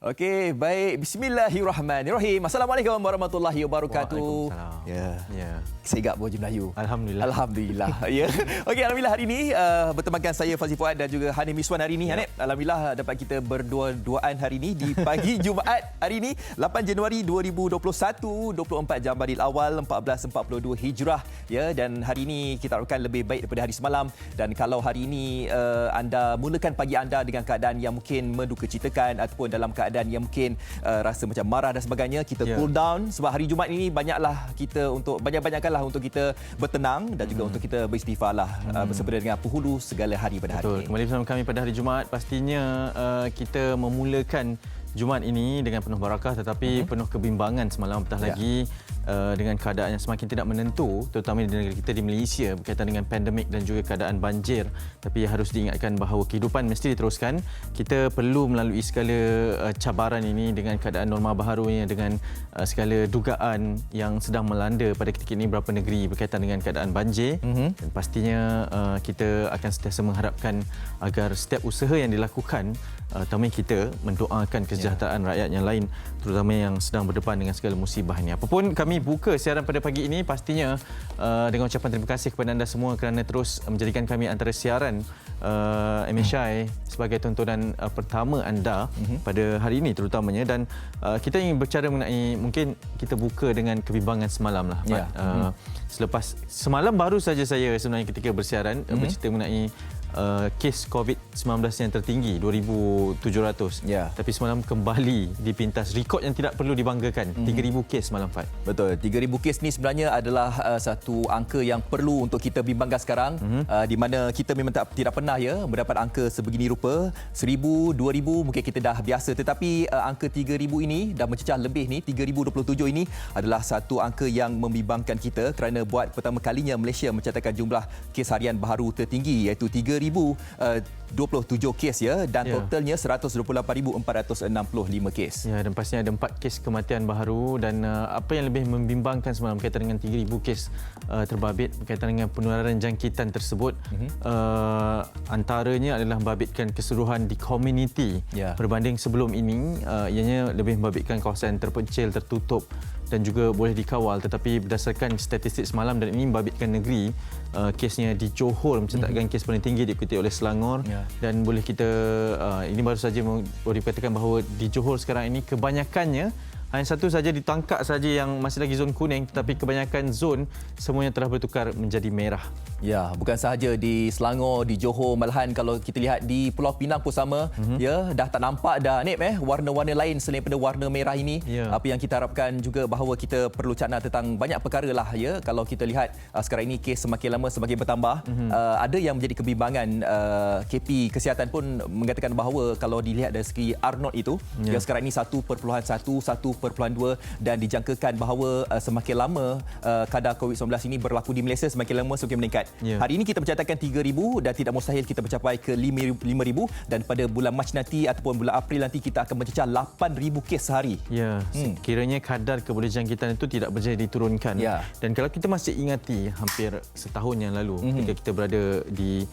Okey, baik. Bismillahirrahmanirrahim. Assalamualaikum warahmatullahi wabarakatuh. Waalaikumsalam. Ya. Segak Boji Melayu. Alhamdulillah. Alhamdulillah. Ya. Okey, alhamdulillah hari ini bertemankan saya Fazil Fuad dan juga Hanif Miswan hari ini. Hanif, alhamdulillah dapat kita berdua-duaan hari ini di pagi Jumaat hari ini 8 Januari 2021, 24 Jambanil Awal 1442 Hijrah. Ya, dan hari ini kita harapkan lebih baik daripada hari semalam, dan kalau hari ini anda mulakan pagi anda dengan keadaan yang mungkin mendukacitakan ataupun dalam keadaan yang mungkin rasa macam marah dan sebagainya, kita cool down, sebab hari Jumaat ini banyaklah kita untuk banyak-banyakkanlah untuk kita bertenang dan juga untuk kita beristighfarlah bersama dengan penghulu segala hari pada hari ini. Kembali bersama kami pada hari Jumaat. Pastinya kita memulakan Jumaat ini dengan penuh barakah tetapi penuh kebimbangan semalam, apatah lagi dengan keadaan yang semakin tidak menentu, terutama di negara kita di Malaysia berkaitan dengan pandemik dan juga keadaan banjir. Tapi harus diingatkan bahawa kehidupan mesti diteruskan. Kita perlu melalui segala cabaran ini dengan keadaan norma baharunya, dengan segala dugaan yang sedang melanda pada ketika ini beberapa negeri berkaitan dengan keadaan banjir. Dan pastinya kita akan sentiasa mengharapkan agar setiap usaha yang dilakukan, terutama kita mendoakan kesejahteraan rakyat yang lain, terutama yang sedang berdepan dengan segala musibah ini. Apapun, kami buka siaran pada pagi ini pastinya dengan ucapan terima kasih kepada anda semua kerana terus menjadikan kami antara siaran MSI sebagai tontonan pertama anda pada hari ini terutamanya. Dan kita ingin berbicara mengenai, mungkin kita buka dengan kebimbangan semalam lah. Selepas semalam baru saja saya sebenarnya ketika bersiaran bercerita mengenai kes COVID-19 yang tertinggi 2,700. Tapi semalam kembali dipintas rekod yang tidak perlu dibanggakan, 3,000 kes semalam, Fad. Betul, 3,000 kes ni sebenarnya adalah satu angka yang perlu untuk kita bimbangkan sekarang, di mana kita memang tidak pernah mendapat angka sebegini rupa. 1,000, 2,000 mungkin kita dah biasa, tetapi angka 3,000 ini dah mencecah lebih ni, 3,027 ini adalah satu angka yang membimbangkan kita kerana buat pertama kalinya Malaysia mencatatkan jumlah kes harian baharu tertinggi, iaitu 3,027 kes dan totalnya 128,465 kes. Dan pastinya ada 4 kes kematian baharu. Dan apa yang lebih membimbangkan semalam berkaitan dengan 3,000 kes terbabit berkaitan dengan penularan jangkitan tersebut, antaranya adalah membabitkan keseluruhan di komuniti berbanding sebelum ini, ianya lebih membabitkan kawasan terpencil, tertutup dan juga boleh dikawal. Tetapi berdasarkan statistik semalam, dan ini membabitkan negeri, kesnya di Johor mencatatkan kes paling tinggi, diikuti oleh Selangor. Dan boleh kita, ini baru saja boleh dikatakan bahawa di Johor sekarang ini kebanyakannya hanya satu saja ditangkap saja yang masih lagi zon kuning, tetapi kebanyakan zon semuanya telah bertukar menjadi merah. Ya, bukan sahaja di Selangor, di Johor, malahan kalau kita lihat di Pulau Pinang pun sama, dah tak nampak dah warna-warna lain selain pada warna merah ini. Apa yang kita harapkan juga bahawa kita perlu cakna tentang banyak perkara lah kalau kita lihat sekarang ini kes semakin lama semakin bertambah. Ada yang menjadi kebimbangan, KP Kesihatan pun mengatakan bahawa kalau dilihat dari segi R0 itu, yang sekarang ini 1.1, 1.2 dan dijangkakan bahawa semakin lama kadar COVID-19 ini berlaku di Malaysia, semakin lama semakin meningkat. Hari ini kita mencatatkan 3,000 dan tidak mustahil kita mencapai ke 5,000, dan pada bulan Mac nanti ataupun bulan April nanti kita akan mencecah 8,000 kes sehari. Sekiranya kadar keboleh jangkitan itu tidak berjaya diturunkan. Dan kalau kita masih ingati hampir setahun yang lalu ketika kita berada di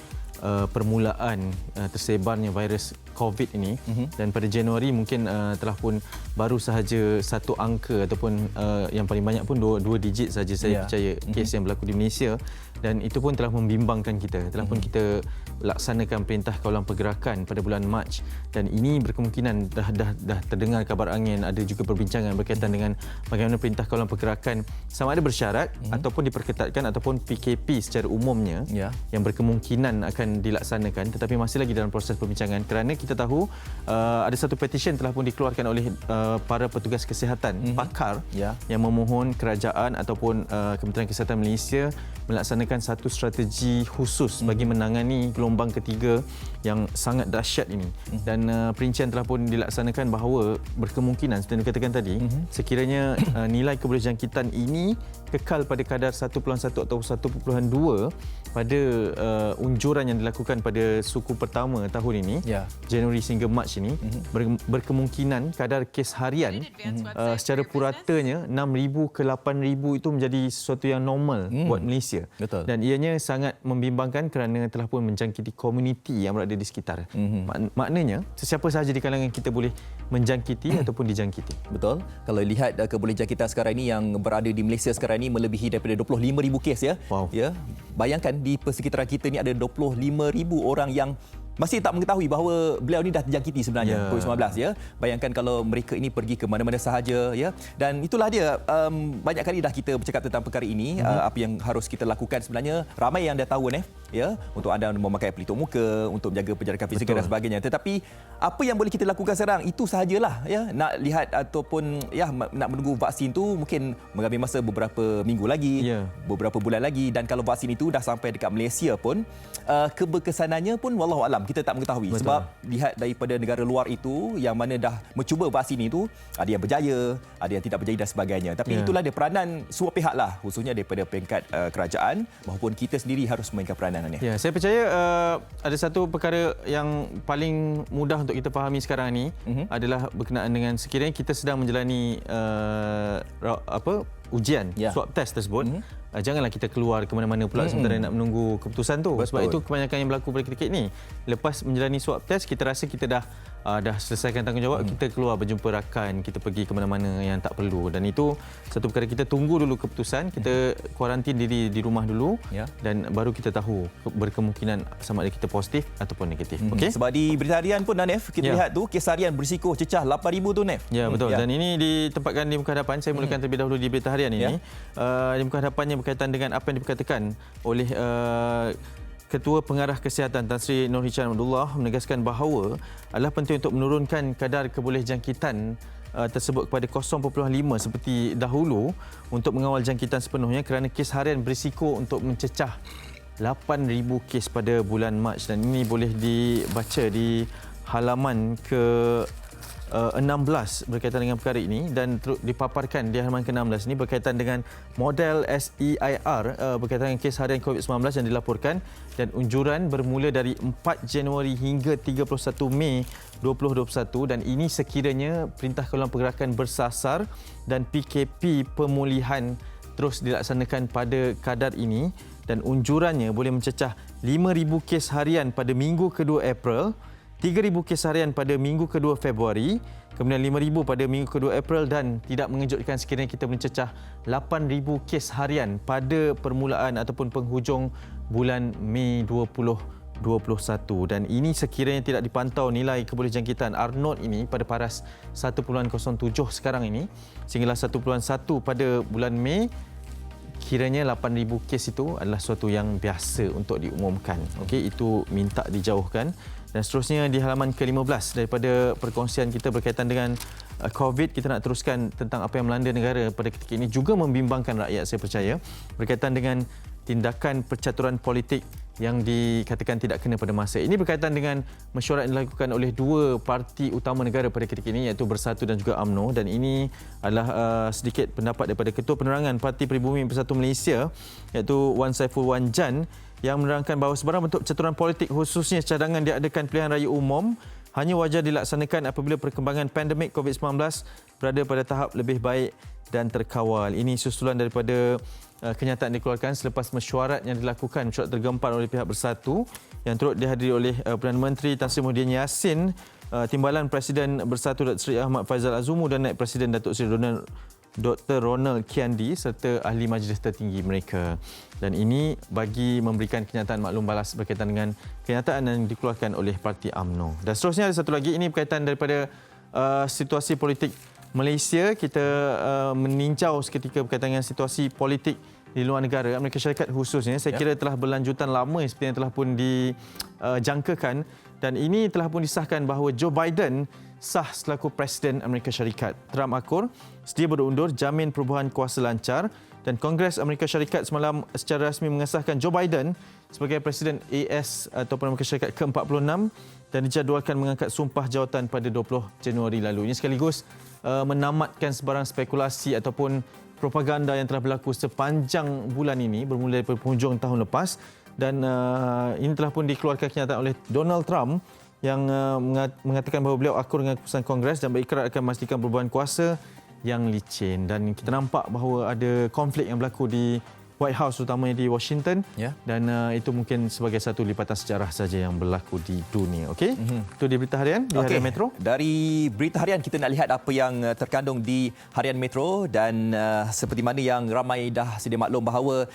permulaan tersebarnya virus COVID ini, dan pada Januari mungkin telah pun baru sahaja satu angka ataupun yang paling banyak pun dua digit saja saya percaya kes yang berlaku di Malaysia, dan itu pun telah membimbangkan kita. Telah pun kita laksanakan perintah kawalan pergerakan pada bulan Mac, dan ini berkemungkinan dah terdengar kabar angin, ada juga perbincangan berkaitan dengan bagaimana perintah kawalan pergerakan sama ada bersyarat ataupun diperketatkan, ataupun PKP secara umumnya yang berkemungkinan akan dilaksanakan, tetapi masih lagi dalam proses perbincangan kerana kita tahu ada satu petisyen telah pun dikeluarkan oleh para petugas kesihatan, pakar yang memohon kerajaan ataupun Kementerian Kesihatan Malaysia melaksanakan satu strategi khusus bagi menangani gelombang ketiga yang sangat dahsyat ini. Dan perincian telah pun dilaksanakan bahawa berkemungkinan seperti dikatakan tadi, sekiranya nilai keboleh jangkitan ini kekal pada kadar 1.1 atau 1.2 pada unjuran yang dilakukan pada suku pertama tahun ini, Januari sehingga Mac ini, berkemungkinan kadar kes harian secara puratanya 6,000 ke 8,000 itu menjadi sesuatu yang normal buat Malaysia. Betul. Dan ianya sangat membimbangkan kerana telah pun menjangkiti komuniti yang berada di sekitar. Maknanya sesiapa sahaja di kalangan kita boleh menjangkiti ataupun dijangkiti. Betul. Kalau lihat kebolehjangkitan sekarang ini yang berada di Malaysia sekarang ini melebihi daripada 25,000 kes ya. Wow. Ya. Bayangkan di persekitaran kita ni ada 25,000 orang yang masih tak mengetahui bahawa beliau ni dah terjangkiti sebenarnya COVID-19 ya. Bayangkan kalau mereka ini pergi ke mana-mana sahaja ya. Dan itulah dia, banyak kali dah kita bercakap tentang perkara ini, apa yang harus kita lakukan sebenarnya. Ramai yang dah tahu ya, untuk anda memakai pelitup muka, untuk menjaga penjarakan fizikal dan sebagainya. Tetapi apa yang boleh kita lakukan sekarang itu sahajalah ya. Nak lihat ataupun ya nak menunggu vaksin tu mungkin mengambil masa beberapa minggu lagi, beberapa bulan lagi, dan kalau vaksin itu dah sampai dekat Malaysia pun keberkesanannya pun wallahu alam kita tak mengetahui. Betul. Sebab lihat daripada negara luar itu yang mana dah mencuba vaksin itu, ada yang berjaya, ada yang tidak berjaya dan sebagainya. Tapi itulah dia peranan semua pihak lah, khususnya daripada peringkat kerajaan maupun kita sendiri harus memainkan peranan ni. Ya, saya percaya ada satu perkara yang paling mudah untuk kita fahami sekarang ni adalah berkenaan dengan sekiranya kita sedang menjalani ujian, swab test tersebut. Janganlah kita keluar ke mana-mana pula sementara nak menunggu keputusan tu. Betul. Sebab itu kebanyakan yang berlaku pada ketika ini, lepas menjalani swab test kita rasa kita dah selesaikan tanggungjawab, kita keluar berjumpa rakan, kita pergi ke mana-mana yang tak perlu, dan itu satu perkara kita tunggu dulu keputusan, kita kuarantin diri di rumah dulu dan baru kita tahu berkemungkinan sama ada kita positif ataupun negatif. Okey. Sebab di berita harian pun Nef kita lihat tu kes harian berisiko cecah 8,000 tu Nef. Ya, betul. Dan ini ditempatkan di muka hadapan. Saya mulakan terlebih dahulu di berita harian ini. Di muka hadapannya berkaitan dengan apa yang diperkatakan oleh Ketua Pengarah Kesihatan Tan Sri Nur Hisham Abdullah menegaskan bahawa adalah penting untuk menurunkan kadar kebolehjangkitan tersebut kepada 0.5 seperti dahulu untuk mengawal jangkitan sepenuhnya kerana kes harian berisiko untuk mencecah 8,000 kes pada bulan Mac, dan ini boleh dibaca di halaman ke 16 berkaitan dengan perkara ini, dan dipaparkan di halaman ke-16 ini berkaitan dengan model SEIR berkaitan dengan kes harian COVID-19 yang dilaporkan, dan unjuran bermula dari 4 Januari hingga 31 Mei 2021, dan ini sekiranya Perintah Kawalan Pergerakan bersasar dan PKP pemulihan terus dilaksanakan pada kadar ini, dan unjurannya boleh mencecah 5,000 kes harian pada minggu kedua April, 3,000 kes harian pada minggu kedua Februari, kemudian 5,000 pada minggu kedua April, dan tidak mengejutkan sekiranya kita mencecah 8,000 kes harian pada permulaan ataupun penghujung bulan Mei 2021. Dan ini sekiranya tidak dipantau nilai kebolehjangkitan R0 ini pada paras 1.07 sekarang ini, sehinggalah 1.1 pada bulan Mei, kiranya 8,000 kes itu adalah sesuatu yang biasa untuk diumumkan. Okey, itu minta dijauhkan. Dan seterusnya di halaman ke-15 daripada perkongsian kita berkaitan dengan COVID, kita nak teruskan tentang apa yang melanda negara pada ketika ini, juga membimbangkan rakyat saya percaya, berkaitan dengan tindakan percaturan politik yang dikatakan tidak kena pada masa. Ini berkaitan dengan mesyuarat yang dilakukan oleh dua parti utama negara pada ketika ini, iaitu Bersatu dan juga UMNO, dan ini adalah sedikit pendapat daripada Ketua Penerangan Parti Pribumi Bersatu Malaysia, iaitu Wan Saiful Wan Jan, yang menerangkan bahawa sebarang bentuk percaturan politik, khususnya cadangan diadakan pilihan raya umum, hanya wajar dilaksanakan apabila perkembangan pandemik COVID-19 berada pada tahap lebih baik dan terkawal. Ini susulan daripada kenyataan dikeluarkan selepas mesyuarat yang dilakukan, mesyuarat tergempar oleh pihak Bersatu yang turut dihadiri oleh Perdana Menteri Tan Sri Muhyiddin Yassin, Timbalan Presiden Bersatu Datuk Seri Ahmad Faizal Azumu, dan Naib Presiden Datuk Seri Dr. Ronald Kiandi serta ahli majlis tertinggi mereka. Dan ini bagi memberikan kenyataan maklum balas berkaitan dengan kenyataan yang dikeluarkan oleh Parti UMNO. Dan seterusnya ada satu lagi, ini berkaitan daripada situasi politik Malaysia. Kita meninjau seketika berkaitan dengan situasi politik di luar negara, Amerika Syarikat khususnya. Saya kira telah berlanjutan lama seperti yang telah pun dijangkakan, dan ini telah pun disahkan bahawa Joe Biden sah selaku Presiden Amerika Syarikat. Trump akur sedia berundur jamin perubahan kuasa lancar, dan Kongres Amerika Syarikat semalam secara rasmi mengesahkan Joe Biden sebagai Presiden AS ataupun Amerika Syarikat ke-46, dan dijadualkan mengangkat sumpah jawatan pada 20 Januari lalu. Ini sekaligus menamatkan sebarang spekulasi ataupun propaganda yang telah berlaku sepanjang bulan ini bermula dari penghujung tahun lepas, dan ini telah pun dikeluarkan kenyataan oleh Donald Trump yang mengatakan bahawa beliau akur dengan keputusan Kongres dan berikrar akan memastikan perubahan kuasa yang licin. Dan kita nampak bahawa ada konflik yang berlaku di White House, utamanya di Washington. Dan itu mungkin sebagai satu lipatan sejarah saja yang berlaku di dunia. Okey, itu di berita harian di Harian Metro. Dari berita harian kita nak lihat apa yang terkandung di Harian Metro, dan seperti mana yang ramai dah sedia maklum bahawa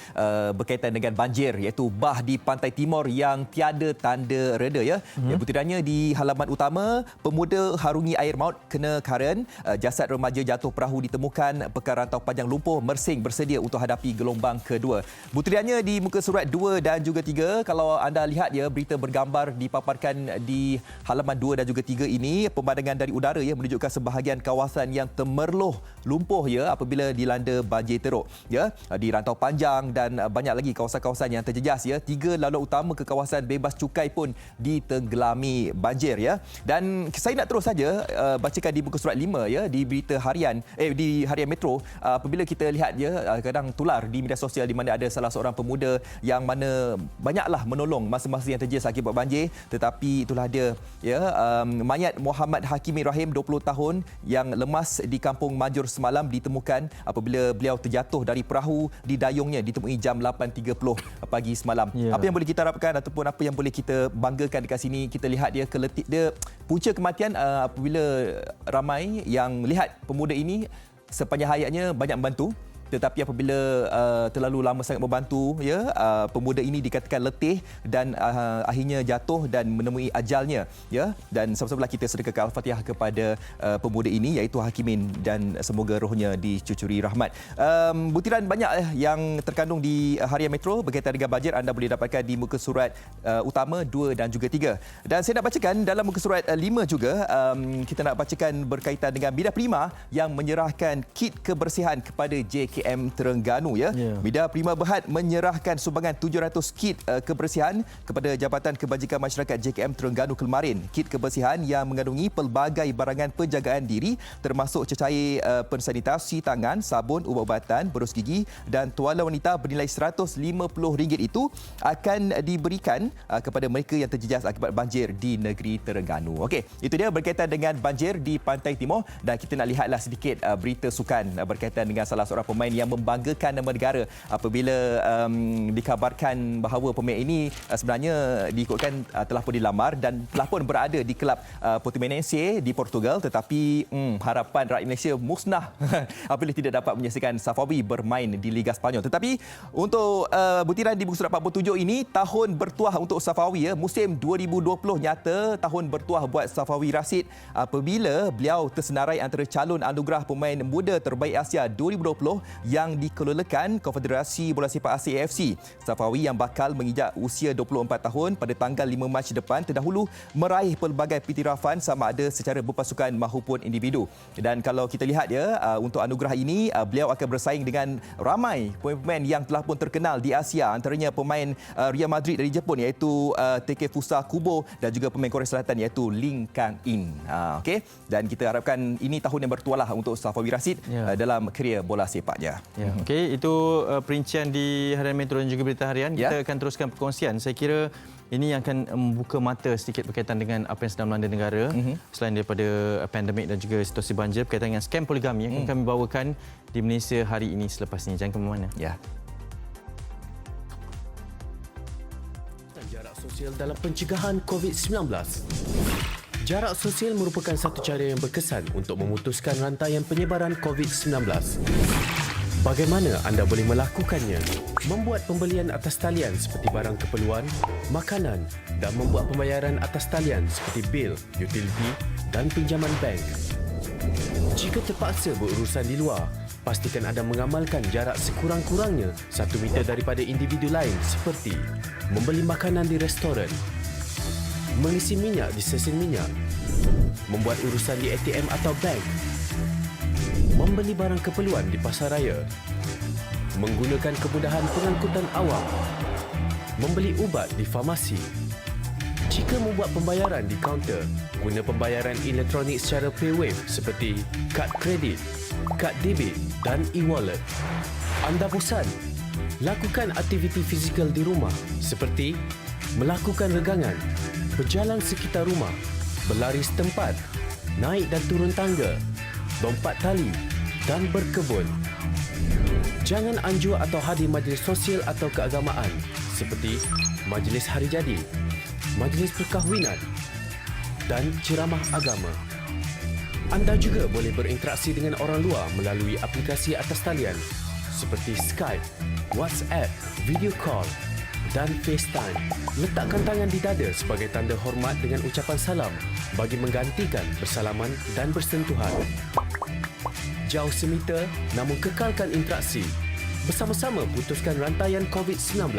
berkaitan dengan banjir, iaitu bah di pantai timur yang tiada tanda reda ya. Yang butirannya di halaman utama, pemuda harungi air maut kena karen, jasad remaja jatuh perahu ditemukan, pekan rantau panjang lumpuh Mersing bersedia untuk hadapi gelombang kedua. Butirannya di muka surat 2 dan juga 3. Kalau anda lihat ya, berita bergambar dipaparkan di halaman 2 dan juga 3 ini, pemandangan dari udara ya menunjukkan sebahagian kawasan yang temerloh lumpuh ya apabila dilanda banjir teruk ya di Rantau Panjang, dan banyak lagi kawasan-kawasan yang terjejas ya. 3 laluan utama ke kawasan bebas cukai pun ditenggelami banjir ya. Dan saya nak terus saja bacakan di muka surat 5 ya di berita harian di Harian Metro, apabila kita lihat ya kadang tular di media sosial di mana ada salah seorang pemuda yang mana banyaklah menolong masa-masa yang terjejas akibat banjir, tetapi itulah dia ya, mayat Muhammad Hakimi Rahim 20 tahun yang lemas di Kampung Majur semalam ditemukan apabila beliau terjatuh dari perahu di dayungnya, ditemui jam 8.30 pagi semalam. Apa yang boleh kita harapkan ataupun apa yang boleh kita banggakan dekat sini, kita lihat dia punca kematian apabila ramai yang lihat pemuda ini sepanjang hayatnya banyak membantu, tetapi apabila terlalu lama sangat membantu ya, pemuda ini dikatakan letih dan akhirnya jatuh dan menemui ajalnya ya. Dan sama-samalah kita sedekahkan Al-Fatihah kepada pemuda ini iaitu Hakimin, dan semoga rohnya dicucuri rahmat. Butiran banyak yang terkandung di Harian Metro berkaitan dengan banjir anda boleh dapatkan di muka surat utama 2 dan juga 3. Dan saya nak bacakan dalam muka surat 5 juga, kita nak bacakan berkaitan dengan Bidang Prima yang menyerahkan kit kebersihan kepada JKM Terengganu ya. Bidang Prima Berhad menyerahkan sumbangan 700 kit kebersihan kepada Jabatan Kebajikan Masyarakat JKM Terengganu Kelmarin. Kit kebersihan yang mengandungi pelbagai barangan penjagaan diri termasuk cecair pensanitasi tangan, sabun, ubat-ubatan, berus gigi dan tuala wanita bernilai RM150 itu akan diberikan kepada mereka yang terjejas akibat banjir di negeri Terengganu. Okey, itu dia berkaitan dengan banjir di Pantai Timur, dan kita nak lihatlah sedikit berita sukan berkaitan dengan salah seorang pemain yang membanggakan nama negara apabila dikabarkan bahawa pemain ini sebenarnya diikutkan telah pun dilamar dan telah pun berada di kelab Portimonense di Portugal, tetapi harapan rakyat Malaysia musnah apabila tidak dapat menyaksikan Safawi bermain di Liga Sepanyol. Tetapi untuk butiran di buku surat 47 ini, tahun bertuah untuk Safawi ya. Musim 2020 nyata tahun bertuah buat Safawi Rashid apabila beliau tersenarai antara calon anugerah pemain muda terbaik Asia 2020 yang dikelolakan Konfederasi Bola Sepak Asia AFC. Safawi yang bakal mengijak usia 24 tahun pada tanggal 5 Mac depan terdahulu meraih pelbagai petirafan sama ada secara berpasukan maupun individu. Dan kalau kita lihat ya, untuk anugerah ini beliau akan bersaing dengan ramai pemain-pemain yang telah pun terkenal di Asia, antaranya pemain Real Madrid dari Jepun iaitu Takefusa Kubo dan juga pemain Korea Selatan iaitu Lee Kang-in. Okey, dan kita harapkan ini tahun yang bertuah untuk Safawi Rashid dalam kerjaya bola sepaknya. Okey, itu perincian di Harian Metro dan juga berita harian. Kita akan teruskan perkongsian. Saya kira ini yang akan membuka mata sedikit berkaitan dengan apa yang sedang melanda negara selain daripada pandemik dan juga situasi banjir berkaitan dengan skam poligami yang kami bawakan di Malaysia hari ini selepas ini. Jangan ke mana-mana. Jarak sosial dalam pencegahan COVID-19. Jarak sosial merupakan satu cara yang berkesan untuk memutuskan rantaian penyebaran COVID-19. Bagaimana anda boleh melakukannya? Membuat pembelian atas talian seperti barang keperluan, makanan dan membuat pembayaran atas talian seperti bil, utility dan pinjaman bank. Jika terpaksa berurusan di luar, pastikan anda mengamalkan jarak sekurang-kurangnya 1 meter daripada individu lain seperti membeli makanan di restoran, mengisi minyak di stesen minyak, membuat urusan di ATM atau bank, membeli barang keperluan di pasaraya, menggunakan kemudahan pengangkutan awam, membeli ubat di farmasi. Jika membuat pembayaran di kaunter, guna pembayaran elektronik secara PayWave seperti kad kredit, kad debit dan e-wallet. Anda bosan? Lakukan aktiviti fizikal di rumah seperti melakukan regangan, berjalan sekitar rumah, berlari setempat, naik dan turun tangga, lompat tali dan berkebun. Jangan anjur atau hadir majlis sosial atau keagamaan seperti majlis hari jadi, majlis perkahwinan dan ceramah agama. Anda juga boleh berinteraksi dengan orang luar melalui aplikasi atas talian seperti Skype, WhatsApp, video call dan FaceTime. Letakkan tangan di dada sebagai tanda hormat dengan ucapan salam bagi menggantikan bersalaman dan bersentuhan. Jauh semeter namun kekalkan interaksi. Bersama-sama putuskan rantaian COVID-19.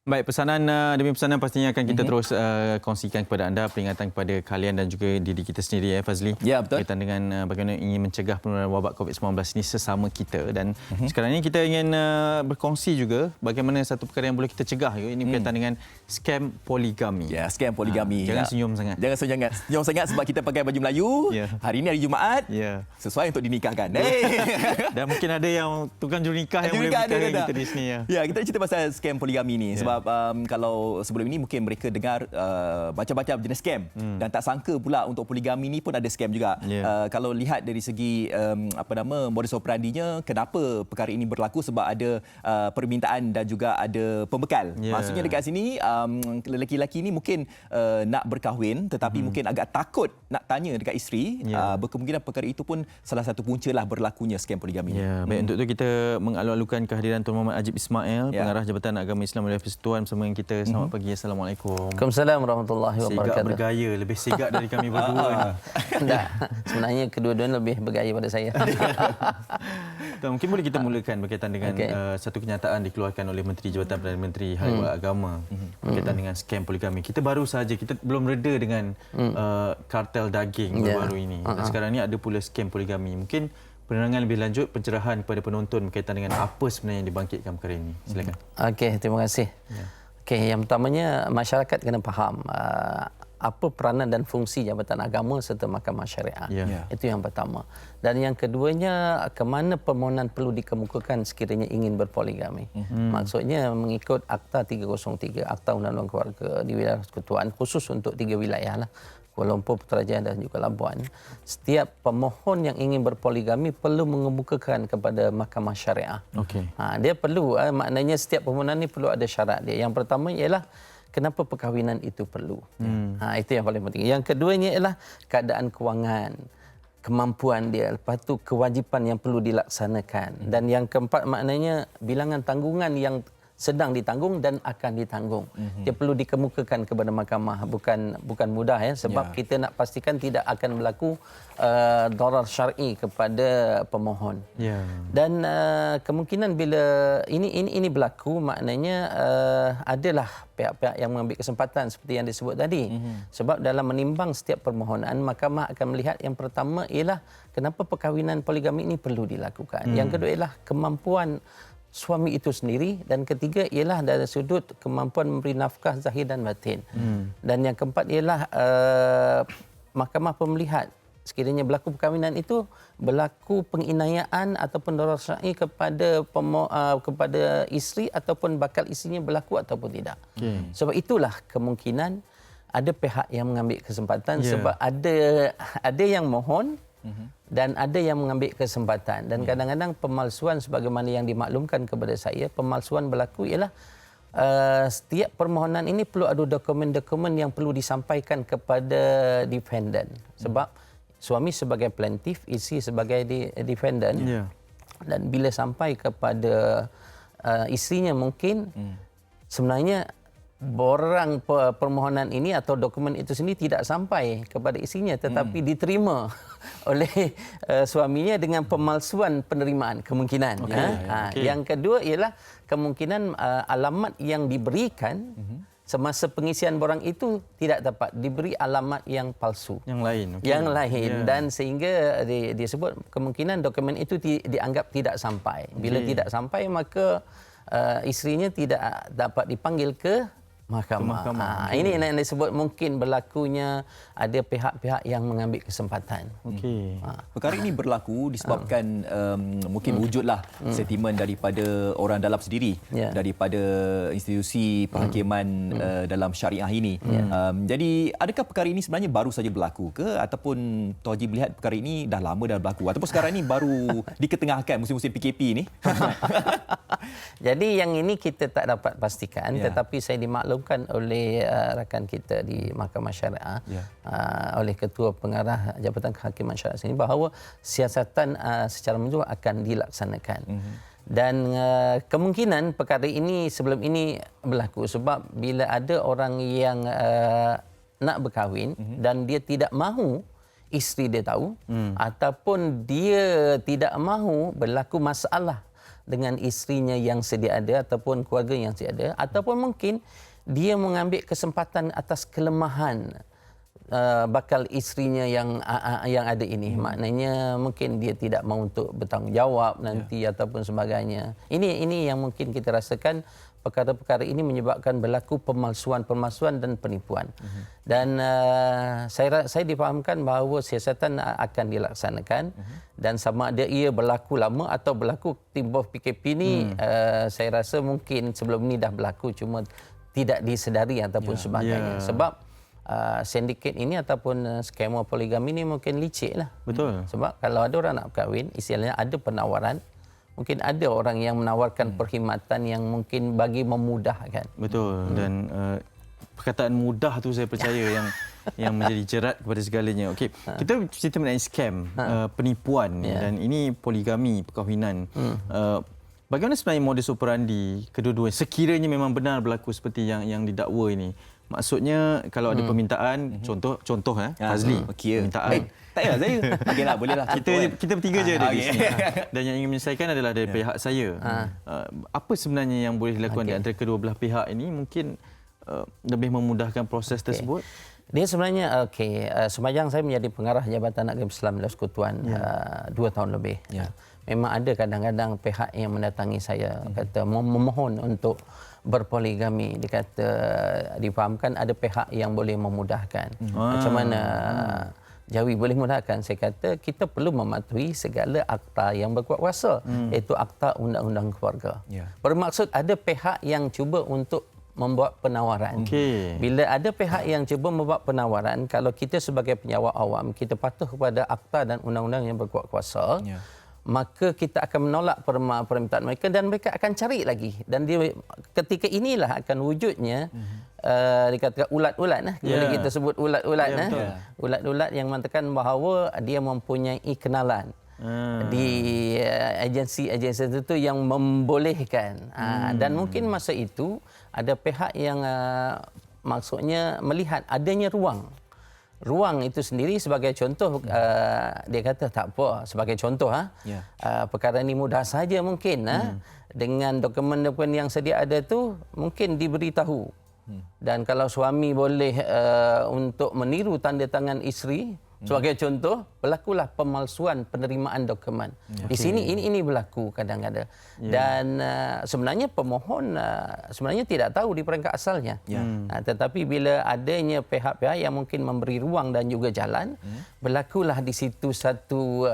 Baik, pesanan demi pesanan pastinya akan kita terus kongsikan kepada anda, peringatan kepada kalian dan juga diri kita sendiri, Fazli. Ya, betul. Berkaitan dengan bagaimana ingin mencegah penularan wabak COVID-19 ini sesama kita. Dan sekarang ini kita ingin berkongsi juga bagaimana satu perkara yang boleh kita cegah. Ini berkaitan dengan scam poligami. Ya, scam poligami. Jangan senyum sangat. Jangan senyum sangat sebab kita pakai baju Melayu. Hari ini hari Jumaat. Sesuai untuk dinikahkan. Dan mungkin ada yang tukang jurunikah yang boleh berkata kita di sini. Ya, kita cerita pasal scam poligami ni. Sebab kalau sebelum ini mungkin mereka dengar macam-macam jenis scam dan tak sangka pula untuk poligami ni pun ada scam juga. Kalau lihat dari segi modus operandinya, kenapa perkara ini berlaku, sebab ada permintaan dan juga ada pembekal. Maksudnya dekat sini lelaki-lelaki ni mungkin nak berkahwin tetapi mungkin agak takut nak tanya dekat isteri. Berkemungkinan perkara itu pun salah satu punca lah berlakunya scam poligami. Baik, untuk itu kita mengalu-alukan kehadiran Tuan Muhammad Ajib Ismail, Pengarah Jabatan Agama Islam Malaysia Persekutuan bersama dengan kita. Selamat pagi. Assalamualaikum. Waalaikumsalam warahmatullahi wabarakatuh. Sigap bergaya, lebih sigap dari kami berdua. Tak, sebenarnya kedua-duanya lebih bergaya pada saya. Mungkin boleh kita mulakan berkaitan dengan satu kenyataan dikeluarkan oleh Menteri Jabatan Perdana Menteri Hal Agama berkaitan dengan scam poligami. Kita baru saja, kita belum reda dengan kartel daging baru ini. Dan sekarang ni ada pula scam poligami. Mungkin penerangan lebih lanjut, pencerahan kepada penonton berkaitan dengan apa sebenarnya yang dibangkitkan perkara ini. Silakan. Okey, terima kasih. Okey, yang pertamanya masyarakat kena faham apa peranan dan fungsi Jabatan Agama serta Mahkamah Syariah. Itu yang pertama. Dan yang keduanya, ke mana permohonan perlu dikemukakan sekiranya ingin berpoligami. Maksudnya mengikut Akta 303, Akta Undang-Undang Keluarga di wilayah Persekutuan, khusus untuk 3 wilayah lah, Kuala Lumpur, Putrajaya dan juga Labuan. Setiap pemohon yang ingin berpoligami perlu mengemukakan kepada Mahkamah Syariah. Dia perlu, maknanya setiap permohonan ini perlu ada syarat dia. Yang pertama ialah kenapa perkahwinan itu perlu. Itu yang paling penting. Yang keduanya ialah keadaan kewangan, kemampuan dia, lepas tu kewajipan yang perlu dilaksanakan. Dan yang keempat maknanya bilangan tanggungan yang sedang ditanggung dan akan ditanggung. Dia perlu dikemukakan kepada mahkamah, bukan mudah sebab kita nak pastikan tidak akan berlaku darar syar'i kepada pemohon. Dan kemungkinan bila ini berlaku, maknanya adalah pihak-pihak yang mengambil kesempatan seperti yang disebut tadi. Sebab dalam menimbang setiap permohonan, mahkamah akan melihat yang pertama ialah kenapa perkahwinan poligami ini perlu dilakukan. Yang kedua ialah kemampuan suami itu sendiri, dan ketiga ialah dari sudut kemampuan memberi nafkah zahir dan batin. Dan yang keempat ialah mahkamah pun melihat sekiranya berlaku perkahwinan itu berlaku penginayaan ataupun darar syar'i kepada isteri ataupun bakal isterinya berlaku ataupun tidak. Sebab itulah kemungkinan ada pihak yang mengambil kesempatan sebab ada yang mohon dan ada yang mengambil kesempatan. Dan kadang-kadang pemalsuan sebagaimana yang dimaklumkan kepada saya, pemalsuan berlaku ialah setiap permohonan ini perlu ada dokumen-dokumen yang perlu disampaikan kepada defendant. Sebab suami sebagai plaintiff, isteri sebagai defendant. Dan bila sampai kepada isterinya mungkin sebenarnya borang permohonan ini atau dokumen itu sendiri tidak sampai kepada isinya, tetapi diterima oleh suaminya dengan pemalsuan penerimaan kemungkinan. Yang kedua ialah kemungkinan alamat yang diberikan semasa pengisian borang itu tidak dapat diberi alamat yang palsu, yang lain. Dan sehingga disebut kemungkinan dokumen itu dianggap tidak sampai. Bila tidak sampai, maka isterinya tidak dapat dipanggil ke mahkamah. Ini yang disebut mungkin berlakunya ada pihak-pihak yang mengambil kesempatan. Okey. Perkara ini berlaku disebabkan mungkin wujudlah sentimen daripada orang dalam sendiri, daripada institusi perhakiman dalam syariah ini. Jadi adakah perkara ini sebenarnya baru saja berlaku ke, ataupun Tuan Haji melihat perkara ini dah lama dah berlaku, ataupun sekarang ini baru diketengahkan musim-musim PKP ni? Jadi yang ini kita tak dapat pastikan, tetapi saya dimaklumkan oleh rakan kita di Mahkamah Syariah, oleh Ketua Pengarah Jabatan Kehakiman Syariah sini, bahawa siasatan secara menyeluruh akan dilaksanakan. Dan kemungkinan perkara ini sebelum ini berlaku sebab bila ada orang yang nak berkahwin dan dia tidak mahu isteri dia tahu, ataupun dia tidak mahu berlaku masalah dengan isterinya yang sedia ada ataupun keluarga yang sedia ada, ataupun mungkin dia mengambil kesempatan atas kelemahan bakal isterinya yang ada ini. Maknanya mungkin dia tidak mahu untuk bertanggungjawab nanti ataupun sebagainya. Ini yang mungkin kita rasakan perkara-perkara ini menyebabkan berlaku pemalsuan dan penipuan. Dan saya difahamkan bahawa siasatan akan dilaksanakan, dan sama ada ia berlaku lama atau berlaku timbul PKP ini, saya rasa mungkin sebelum ini dah berlaku cuma tidak disedari ataupun sebagainya. Sebab sindiket ini ataupun skema poligami ini mungkin licik lah. Betul. Sebab kalau ada orang nak berkahwin, istilahnya ada penawaran, mungkin ada orang yang menawarkan perkhidmatan yang mungkin bagi memudahkan. Betul. Dan perkataan mudah tu saya percaya yang menjadi jerat kepada segalanya. Okey, kita cerita mengenai scam, penipuan, dan ini poligami, perkahwinan. Bagaimana sebenarnya modus operandi kedua-dua sekiranya memang benar berlaku seperti yang didakwa ini? Maksudnya kalau ada permintaan, contoh Fazli, permintaan. Tak payah saya. Okeylah, bolehlah. Kita bertiga je ada di sini. Dan yang ingin menyelesaikan adalah dari pihak saya. Apa sebenarnya yang boleh dilakukan di antara kedua belah pihak ini mungkin lebih memudahkan proses tersebut? Dia sebenarnya sepanjang saya menjadi pengarah Jabatan Agama Islam dan Persekutuan 2 tahun lebih. Memang ada kadang-kadang pihak yang mendatangi saya kata memohon untuk berpoligami. Dia kata difahamkan ada pihak yang boleh memudahkan. Macam mana Jawi boleh memudahkan? Saya kata kita perlu mematuhi segala akta yang berkuat kuasa, iaitu akta undang-undang keluarga. Bermaksud ada pihak yang cuba untuk membuat penawaran. Bila ada pihak yang cuba membuat penawaran, kalau kita sebagai penjawat awam, kita patuh kepada akta dan undang-undang yang berkuat kuasa, maka kita akan menolak permintaan mereka dan mereka akan cari lagi. Dan dia, ketika inilah akan wujudnya dikatakan ulat-ulat. Kita sebut ulat-ulat. Ulat-ulat yang mengatakan bahawa dia mempunyai kenalan di agensi-agensi tertentu yang membolehkan. Dan mungkin masa itu ada pihak yang maksudnya melihat adanya ruang. Ruang itu sendiri sebagai contoh, dia kata tak apa, sebagai contoh perkara ini mudah saja mungkin dengan dokumen-dokumen yang sedia ada tu mungkin diberitahu. Dan kalau suami boleh untuk meniru tanda tangan isteri, sebagai contoh, berlakulah pemalsuan penerimaan dokumen. Di sini ini berlaku kadang-kadang. Dan sebenarnya pemohon sebenarnya tidak tahu di peringkat asalnya. Tetapi bila adanya pihak-pihak yang mungkin memberi ruang dan juga jalan, berlakulah di situ satu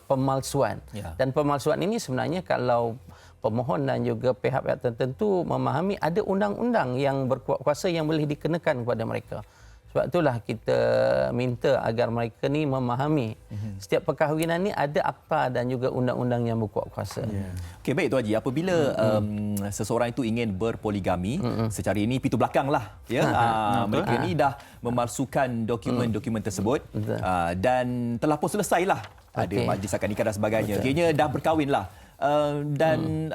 pemalsuan. Dan pemalsuan ini sebenarnya kalau pemohon dan juga pihak-pihak tertentu memahami ada undang-undang yang berkuat kuasa yang boleh dikenakan kepada mereka. Sebab itulah kita minta agar mereka ni memahami setiap perkahwinan ni ada akta dan juga undang-undang yang berkuat kuasa. Okey, baik Tuan Haji, apabila seseorang itu ingin berpoligami, secara ini pintu belakang lah, mereka ni dah memalsukan dokumen-dokumen tersebut dan telah pun selesailah. Ada majlis akad nikah dan sebagainya. Akhirnya dah berkahwin lah. Dan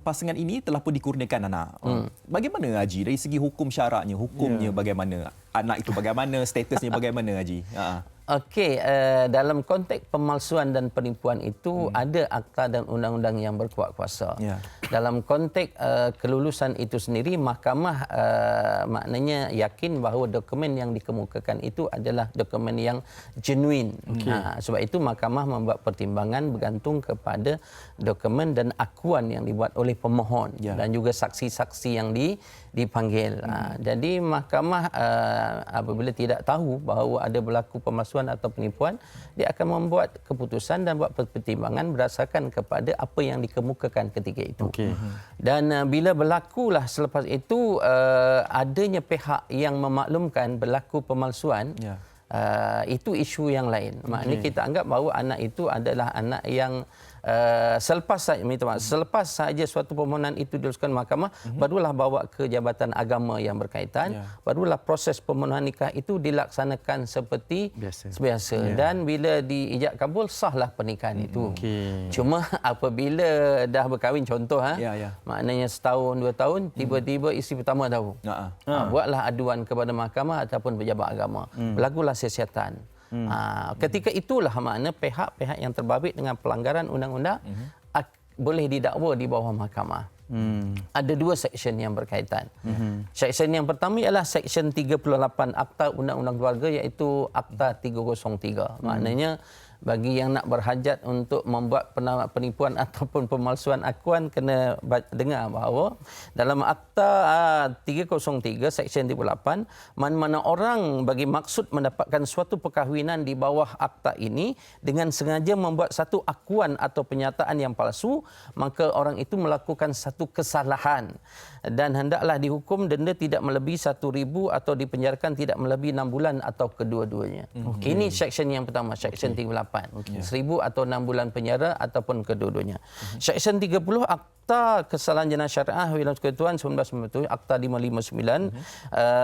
pasangan ini telah pun dikurniakan anak. Bagaimana Haji dari segi hukum syaraknya, hukumnya bagaimana? Anak itu bagaimana, statusnya bagaimana Haji? Okey, dalam konteks pemalsuan dan penipuan itu ada akta dan undang-undang yang berkuat kuasa. Dalam konteks kelulusan itu sendiri, mahkamah maknanya yakin bahawa dokumen yang dikemukakan itu adalah dokumen yang genuine. Sebab itu mahkamah membuat pertimbangan bergantung kepada dokumen dan akuan yang dibuat oleh pemohon dan juga saksi-saksi yang dipanggil. Jadi mahkamah apabila tidak tahu bahawa ada berlaku pemalsuan atau penipuan, dia akan membuat keputusan dan buat pertimbangan berdasarkan kepada apa yang dikemukakan ketika itu. Dan bila berlakulah selepas itu adanya pihak yang memaklumkan berlaku pemalsuan, itu isu yang lain. Maknanya kita anggap bahawa anak itu adalah anak yang selepas saja suatu permohonan itu diluluskan mahkamah, barulah bawa ke Jabatan Agama yang berkaitan, barulah proses permohonan nikah itu dilaksanakan seperti biasa. Dan bila diijab kabul, sahlah pernikahan itu. Cuma apabila dah berkahwin, contoh maknanya setahun 2 tahun, tiba-tiba isteri pertama tahu, buatlah aduan kepada mahkamah ataupun pejabat agama, berlakulah siasatan. Ketika itulah makna pihak-pihak yang terbabit dengan pelanggaran undang-undang boleh didakwa di bawah mahkamah. Ada 2 seksyen yang berkaitan. Seksyen yang pertama ialah seksyen 38 Akta Undang-Undang Keluarga, iaitu Akta 303. Maknanya bagi yang nak berhajat untuk membuat penipuan ataupun pemalsuan akuan, kena dengar bahawa dalam Akta 303 Seksyen 38, mana-mana orang bagi maksud mendapatkan suatu perkahwinan di bawah akta ini dengan sengaja membuat satu akuan atau penyataan yang palsu, maka orang itu melakukan satu kesalahan dan hendaklah dihukum denda tidak melebihi 1,000 atau dipenjarakan tidak melebihi 6 bulan atau kedua-duanya. Ini seksyen yang pertama, Seksyen 38. 1,000 atau 6 bulan penjara ataupun kedua-duanya. Seksyen 30 Akta Kesalahan Jenayah Syariah Wilayah Persekutuan 1997, Akta 559,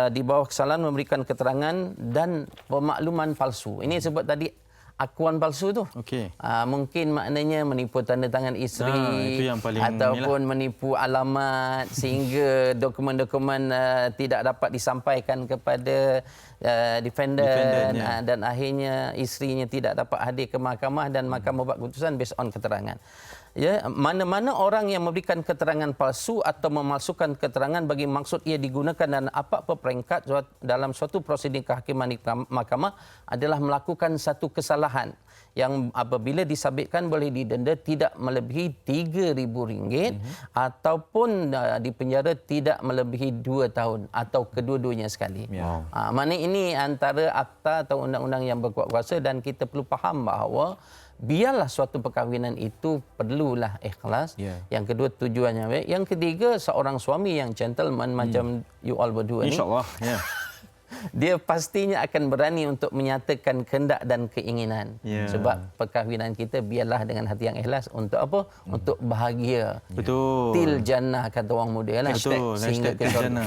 di bawah kesalahan memberikan keterangan dan pemakluman palsu. Ini sebut tadi akuan palsu tu. Mungkin maknanya menipu tanda tangan isteri, itu yang paling ataupun menipu alamat sehingga dokumen-dokumen tidak dapat disampaikan kepada defendant dan akhirnya isterinya tidak dapat hadir ke mahkamah dan mahkamah buat keputusan based on keterangan. Mana-mana orang yang memberikan keterangan palsu atau memalsukan keterangan bagi maksud ia digunakan dan apa-apa peringkat dalam suatu prosedur kehakiman di mahkamah adalah melakukan satu kesalahan yang apabila disabitkan boleh didenda tidak melebihi RM3,000 ataupun dipenjara tidak melebihi 2 tahun atau kedua-duanya sekali. Maknanya ini antara akta atau undang-undang yang berkuat kuasa, dan kita perlu faham bahawa biarlah suatu perkahwinan itu perlulah ikhlas. Yang kedua, tujuannya baik. Yang ketiga, seorang suami yang gentleman macam you all berdua ni, InsyaAllah. dia pastinya akan berani untuk menyatakan kehendak dan keinginan. Sebab perkahwinan kita biarlah dengan hati yang ikhlas. Untuk apa? Untuk bahagia. Betul. Til jannah kata orang muda lah. Betul. Sehingga ke syurga.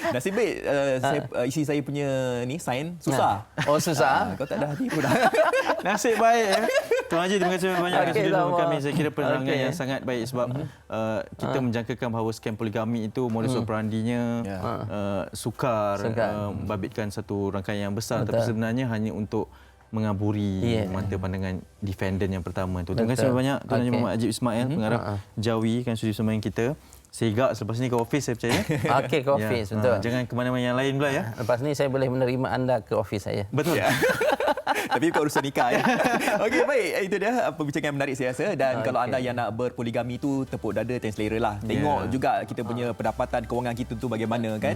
Nasib baik isi saya punya ni sign susah. Oh susah. Kau tak ada hati pun dah. Nasib baik. Tuan Haji, terima kasih banyak kerana sudah bersama kami. Saya kira penerangan yang sangat baik sebab kita menjangkakan bahawa scam poligami itu modus operandinya sukar, membabitkan satu rangkaian yang besar. Tapi sebenarnya hanya untuk mengaburi mata pandangan defendant yang pertama itu. Terima kasih banyak Tuan Haji Muhammad Ajib Ismail, pengarah Jawi, kan sudi bersama kita. Segak selepas ni ke office saya percaya. Okey, ke office, betul. Jangan ke mana-mana yang lain pula ya. Lepas ni saya boleh menerima anda ke office saya. Betul. Tapi bukan urusan nikah ya. Okey, baik. Itu dia perbincangan menarik saya rasa. Dan kalau anda yang nak berpoligami tu, tepuk dada dan selera lah. Tengok juga kita punya pendapatan kewangan kita tu bagaimana kan.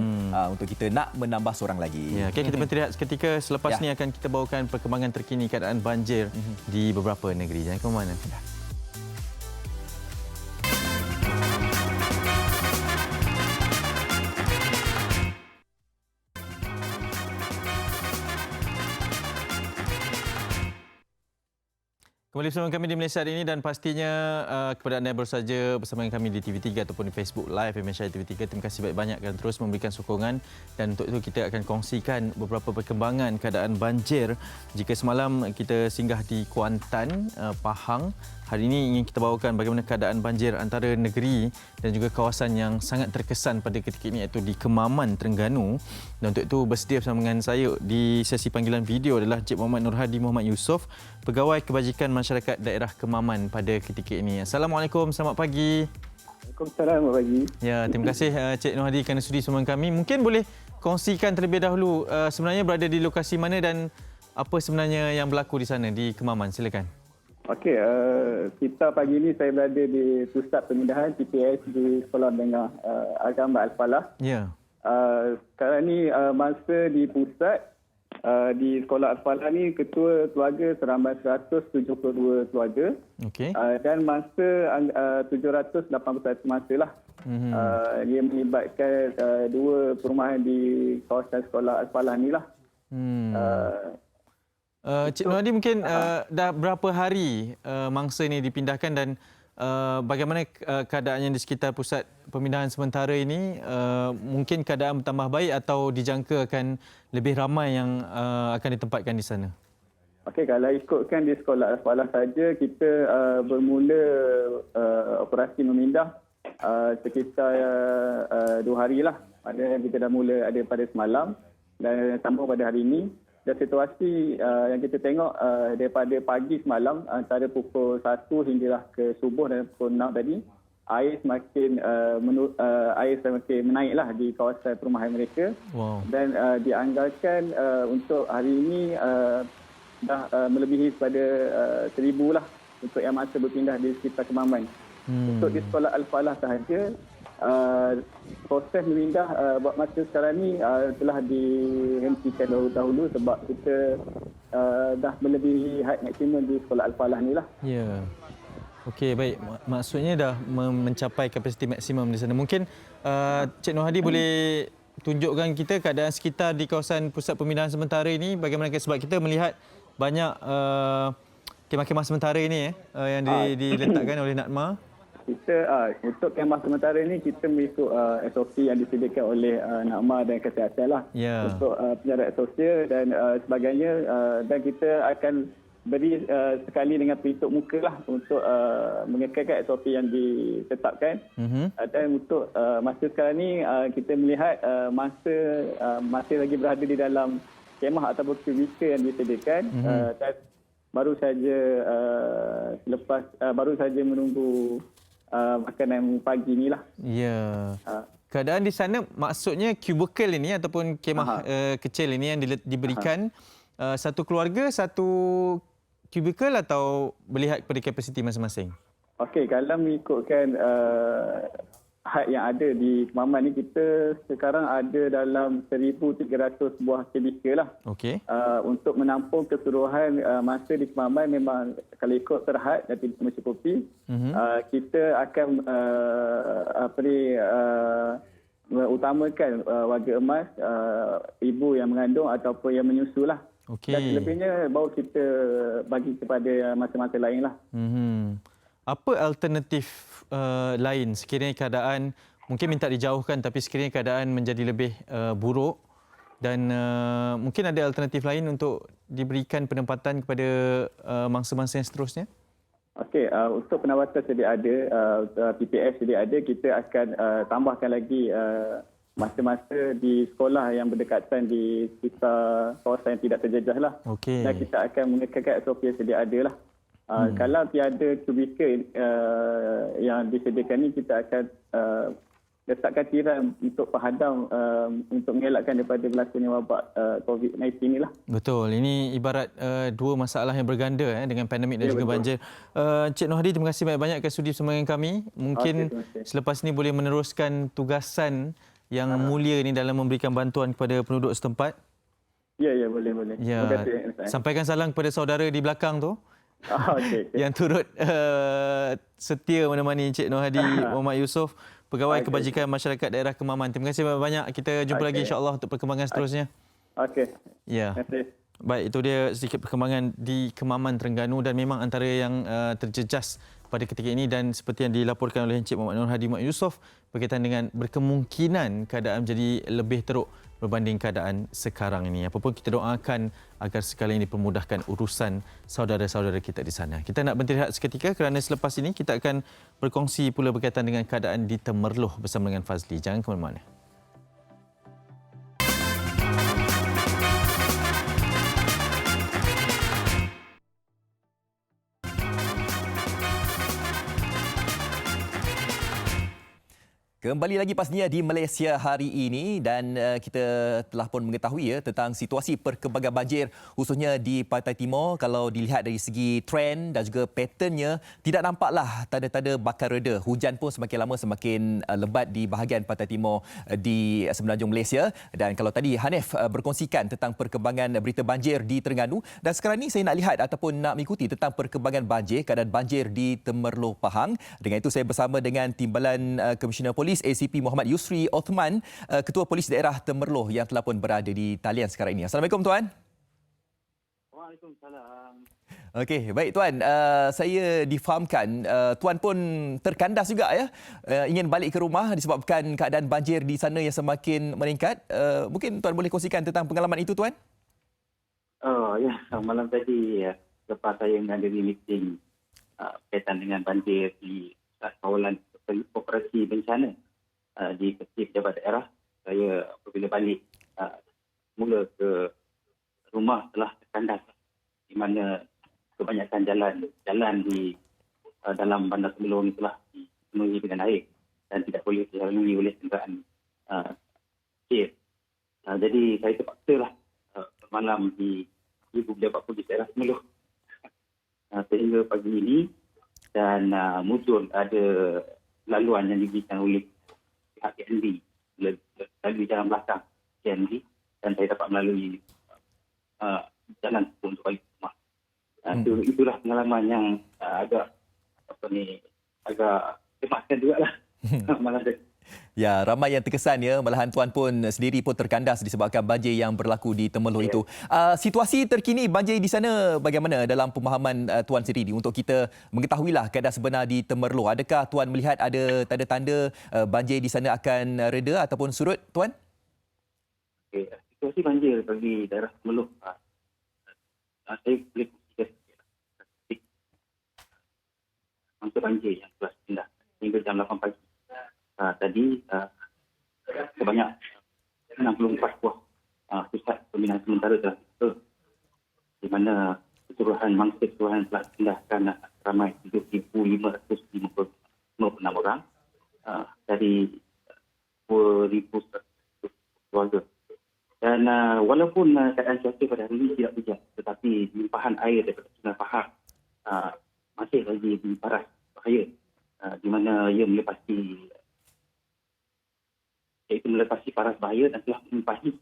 Untuk kita nak menambah seorang lagi. Kita berhenti rehat seketika. Selepas ni akan kita bawakan perkembangan terkini keadaan banjir di beberapa negeri. Jangan ke mana. Kembali bersama kami di Malaysia hari ini, dan pastinya kepada anda yang baru saja bersama kami di TV3 ataupun di Facebook Live Malaysia TV3, terima kasih banyak-banyak dan terus memberikan sokongan, dan untuk itu kita akan kongsikan beberapa perkembangan keadaan banjir. Jika semalam kita singgah di Kuantan, Pahang, hari ini ingin kita bawakan bagaimana keadaan banjir antara negeri dan juga kawasan yang sangat terkesan pada ketika ini, iaitu di Kemaman, Terengganu. Dan untuk itu bersedia bersama dengan saya di sesi panggilan video adalah Encik Muhammad Nur Hadi Muhammad Yusof, Pegawai Kebajikan Masyarakat Daerah Kemaman pada ketika ini. Assalamualaikum, selamat pagi. Waalaikumsalam, Pak Haji. Ya, terima kasih Cik Nur Hadi kerana sudi sumbangan kami. Mungkin boleh kongsikan terlebih dahulu sebenarnya berada di lokasi mana dan apa sebenarnya yang berlaku di sana di Kemaman. Silakan. Okey, kita pagi ini saya berada di pusat pemindahan PPS di Sekolah Menengah Agama Al-Falah. Ya. Sekarang ni masa di pusat di Sekolah Al-Falah ni ketua keluarga seramai 172 keluarga. Okey. Dan masa 781 masa lah. Dia melibatkan dua perumahan di kawasan Sekolah Al-Falah ni lah. Cik Nur Hadi, mungkin dah berapa hari mangsa ini dipindahkan dan bagaimana keadaannya di sekitar pusat pemindahan sementara ini? Mungkin keadaan bertambah baik atau dijangka akan lebih ramai yang akan ditempatkan di sana? Okey, kalau ikutkan di Sekolah Al-Falah saja, kita bermula operasi memindah sekitar 2 hari lah. Ada yang kita dah mula ada pada semalam dan sambung pada hari ini. Dan situasi yang kita tengok daripada pagi semalam antara pukul 1 hinggalah ke subuh dan pukul 6 tadi, air semakin menaiklah di kawasan perumahan mereka. Wow. Dan dianggarkan untuk hari ini dah melebihi kepada 1,000 lah untuk yang masa berpindah di sekitar Kemaman. Untuk di Sekolah Al-Falah sahaja, proses memindah buat masa sekarang ni telah dihentikan dahulu sebab kita dah melebihi had maksimum di Sekolah Al-Falah ni lah. Ya. Okey, baik. Maksudnya dah mencapai kapasiti maksimum di sana. Mungkin Cik Nur Hadi boleh tunjukkan kita keadaan sekitar di kawasan pusat pemindahan sementara ini bagaimana, sebab kita melihat banyak kemah-kemah sementara ini yang diletakkan oleh NADMA. Kita untuk kemah sementara ini kita mengikut SOP yang disediakan oleh NADMA dan Kesihatan lah. Untuk penjarak sosial dan sebagainya, dan kita akan beri sekali dengan pintuk muka lah untuk mengekalkan SOP yang ditetapkan. Dan untuk masa sekarang ni kita melihat masih lagi berada di dalam kemah ataupun kubikel yang disediakan. Dan baru saja menunggu makanan pagi ni lah. Ya. Keadaan di sana maksudnya kubikel ini ataupun kemah kecil ini yang diberikan satu keluarga satu kubikel atau melihat kepada kapasiti masing-masing? Okey, kalau mengikutkan had yang ada di Kemaman ni, kita sekarang ada dalam 1,300 buah kubikel lah. Okey. Untuk menampung keseluruhan masa di Kemaman, memang kalau ikut terhad dan tidak mencukupi, kita akan utamakan warga emas, ibu yang mengandung ataupun yang menyusu lah. Okay. Dan selebihnya baru kita bagi kepada masa-masa lain lah. Apa alternatif lain sekiranya keadaan mungkin minta dijauhkan tapi sekiranya keadaan menjadi lebih buruk dan mungkin ada alternatif lain untuk diberikan penempatan kepada mangsa-mangsa yang seterusnya? Okey, untuk penawatan sedia ada, PPS sedia ada, kita akan tambahkan lagi masa-masa di sekolah yang berdekatan di sekitar kawasan yang tidak terjejah lah. Okay. Dan kita akan mengekalkan SOP yang sedia ada lah. Kalau tiada kubikel yang disediakan ni, kita akan letakkan tirai untuk penghadang untuk mengelakkan daripada berlakunya wabak COVID-19 ni lah. Betul. Ini ibarat dua masalah yang berganda dengan pandemik dan juga banjir. Cik Nur Hadi, terima kasih banyak-banyak kerana sudi bersama dengan kami. Mungkin selepas ini boleh meneruskan tugasan yang mulia ni dalam memberikan bantuan kepada penduduk setempat. Ya, boleh. Ya. Sampaikan salam kepada saudara di belakang tu. Okay. Yang turut setia menemani Cik Nur Hadi Muhammad Yusof, Pegawai Kebajikan Masyarakat Daerah Kemaman. Terima kasih banyak. Kita jumpa lagi insya-Allah untuk perkembangan seterusnya. Okey. Ya. Terima kasih. Baik, itu dia sedikit perkembangan di Kemaman, Terengganu, dan memang antara yang terjejas pada ketika ini dan seperti yang dilaporkan oleh Encik Muhammad Nur Hadi Muhammad Yusof berkaitan dengan berkemungkinan keadaan menjadi lebih teruk berbanding keadaan sekarang ini. Apapun kita doakan agar sekali ini dipermudahkan urusan saudara-saudara kita di sana. Kita nak berhenti rehat seketika kerana selepas ini kita akan berkongsi pula berkaitan dengan keadaan di Temerloh bersama dengan Fazli. Jangan ke mana-mana. Kembali lagi pastinya di Malaysia hari ini dan kita telah pun mengetahui tentang situasi perkembangan banjir khususnya di Pantai Timur. Kalau dilihat dari segi trend dan juga patternnya, tidak nampaklah tanda-tanda bakal reda. Hujan pun semakin lama semakin lebat di bahagian Pantai Timur di semenanjung Malaysia. Dan kalau tadi Hanif berkongsikan tentang perkembangan berita banjir di Terengganu, dan sekarang ni saya nak lihat ataupun nak mengikuti tentang perkembangan banjir, keadaan banjir di Temerloh Pahang. Dengan itu saya bersama dengan Timbalan Komisioner Polis ACP Muhammad Yusri Othman, Ketua Polis Daerah Temerloh yang telah pun berada di talian sekarang ini. Assalamualaikum Tuan. Waalaikumsalam. Okey, baik Tuan. Saya difahamkan Tuan pun terkandas juga ya. Ingin balik ke rumah disebabkan keadaan banjir di sana yang semakin meningkat. Mungkin Tuan boleh kongsikan tentang pengalaman itu Tuan? Ya, malam tadi lepas saya menghadiri meeting berkaitan dengan banjir di kawalan operasi bencana di pejabat daerah, saya apabila balik mula ke rumah telah terkandas di mana kebanyakan jalan di dalam bandar Temerloh ini telah dipenuhi dengan air dan tidak boleh dilalui oleh kenderaan kecil. Jadi saya terpaksalah malam di ibu pejabat polis daerah Temerloh sehingga pagi ini, dan muncul ada laluan yang diberikan oleh pihak PNB melalui jalan belakang PNB, dan saya dapat melalui jalan untuk balik ke rumah. Itulah pengalaman yang agak cemaskan juga lah malam tadi. Ya, ramai yang terkesan ya, malahan Tuan pun sendiri pun terkandas disebabkan banjir yang berlaku di Temerloh itu. Situasi terkini banjir di sana bagaimana dalam pemahaman Tuan sendiri untuk kita mengetahuilah keadaan sebenar di Temerloh? Adakah Tuan melihat ada tanda-tanda banjir di sana akan reda ataupun surut, Tuan? Situasi banjir bagi daerah Temerloh, saya boleh kongsikan masa banjir yang telah pindah hingga jam 8 pagi. Tadi sebanyak 64 buah pusat pembinaan sementara telah ditutup, di mana keseluruhan mangsa keseluruhan telah dipindahkan ramai 7,556 orang dari 2,100 keluarga. Dan walaupun keadaan cuaca pada hari ini tidak hujan, tetapi limpahan air daripada Sungai Pahang masih lagi di paras bahaya, di mana ia melepasi paras bahaya dan telah melimpahi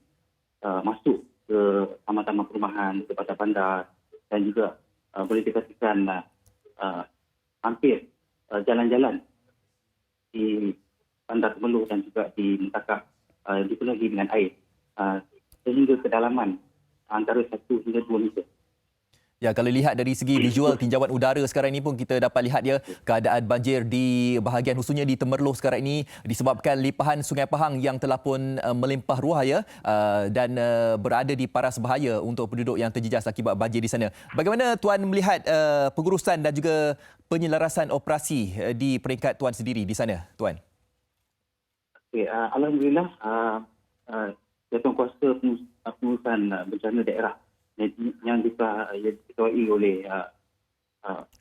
masuk ke taman-taman perumahan, ke bandar-bandar, dan juga boleh dikatakan hampir jalan-jalan di bandar Temerloh dan juga di Mentakak dipenuhi dengan air sehingga kedalaman antara 1 hingga 2 meter. Ya, kalau lihat dari segi visual tinjauan udara sekarang ini pun kita dapat lihat ya keadaan banjir di bahagian khususnya di Temerloh sekarang ini disebabkan limpahan Sungai Pahang yang telah pun melimpah ruah ya, dan berada di paras bahaya untuk penduduk yang terjejas akibat banjir di sana. Bagaimana Tuan melihat pengurusan dan juga penyelarasan operasi di peringkat Tuan sendiri di sana, Tuan? Alhamdulillah, Jawatan Pengurusan Bencana Daerah yang diketuai oleh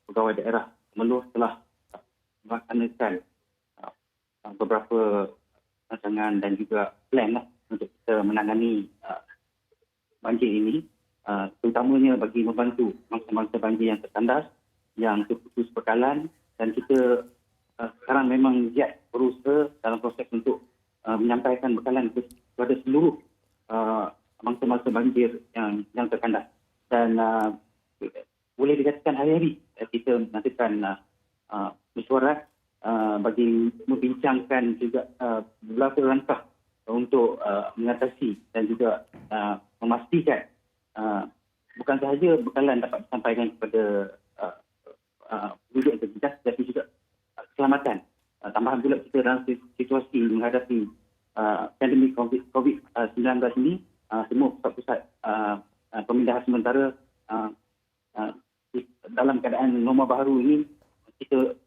pegawai daerah Temerloh telah melaksanakan beberapa rancangan dan juga plan untuk kita menangani banjir ini, terutamanya bagi membantu mangsa-mangsa banjir yang terkandas, yang terputus bekalan, dan kita sekarang memang giat berusaha dalam proses untuk menyampaikan bekalan kepada seluruh mangsa-mangsa banjir yang terkandas. Dan boleh dikatakan hari-hari kita melakukan mesyuarat bagi membincangkan juga beberapa langkah untuk mengatasi dan juga memastikan bukan sahaja bekalan dapat disampaikan kepada penduduk yang terjejas, tetapi juga keselamatan. Tambahan pula kita dalam situasi menghadapi pandemik COVID-19 ini, semua pusat-pusat pemindahan sementara dalam keadaan norma baru ini, kita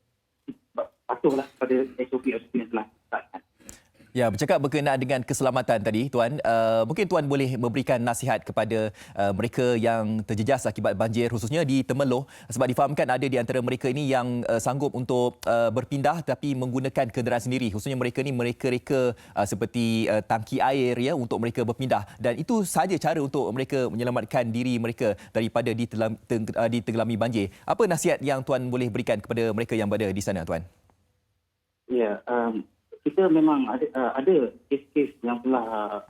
patuhlah pada SOP yang telah ditetapkan. Ya, bercakap berkenaan dengan keselamatan tadi, Tuan. Mungkin Tuan boleh memberikan nasihat kepada mereka yang terjejas akibat banjir, khususnya di Temerloh. Sebab difahamkan ada di antara mereka ini yang sanggup untuk berpindah tapi menggunakan kenderaan sendiri. Khususnya mereka ni mereka-reka seperti tangki air ya untuk mereka berpindah. Dan itu sahaja cara untuk mereka menyelamatkan diri mereka daripada ditenggelami banjir. Apa nasihat yang Tuan boleh berikan kepada mereka yang berada di sana, Tuan? Ya, kita memang ada kes-kes yang telah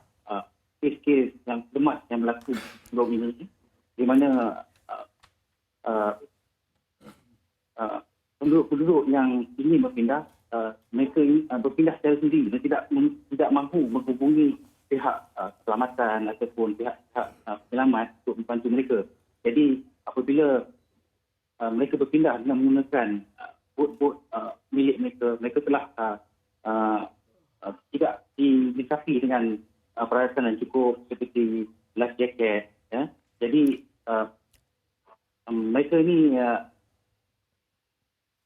kes-kes yang cemas yang berlaku sebelum ini, di mana penduduk-penduduk yang ingin berpindah, mereka berpindah secara sendiri dan tidak mampu menghubungi pihak keselamatan ataupun pihak penyelamat untuk membantu mereka. Jadi apabila mereka berpindah dengan menggunakan bot-bot milik mereka telah tidak dilengkapi dengan peralatan yang cukup seperti life jacket. Ya. Jadi mereka ini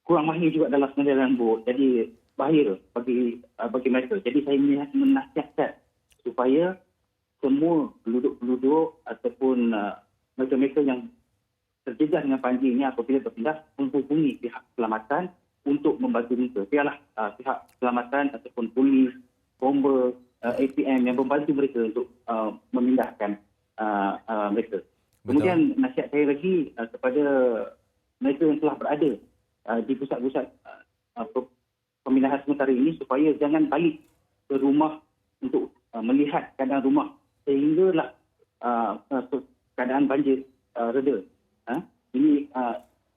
kurang mahir juga dalam pengendalian bot. Jadi bahaya bagi mereka. Jadi saya menasihatkan supaya semua penduduk ataupun mereka-mereka yang terjejas dengan banjir ini apabila berpindah menghubungi pihak keselamatan untuk membantu mereka. Biarlah pihak keselamatan ataupun polis, bomba, APM yang membantu mereka untuk memindahkan mereka. Betul. Kemudian nasihat saya lagi kepada mereka yang telah berada di pusat-pusat pemindahan sementara ini supaya jangan balik ke rumah untuk melihat keadaan rumah sehinggalah keadaan banjir reda. Ini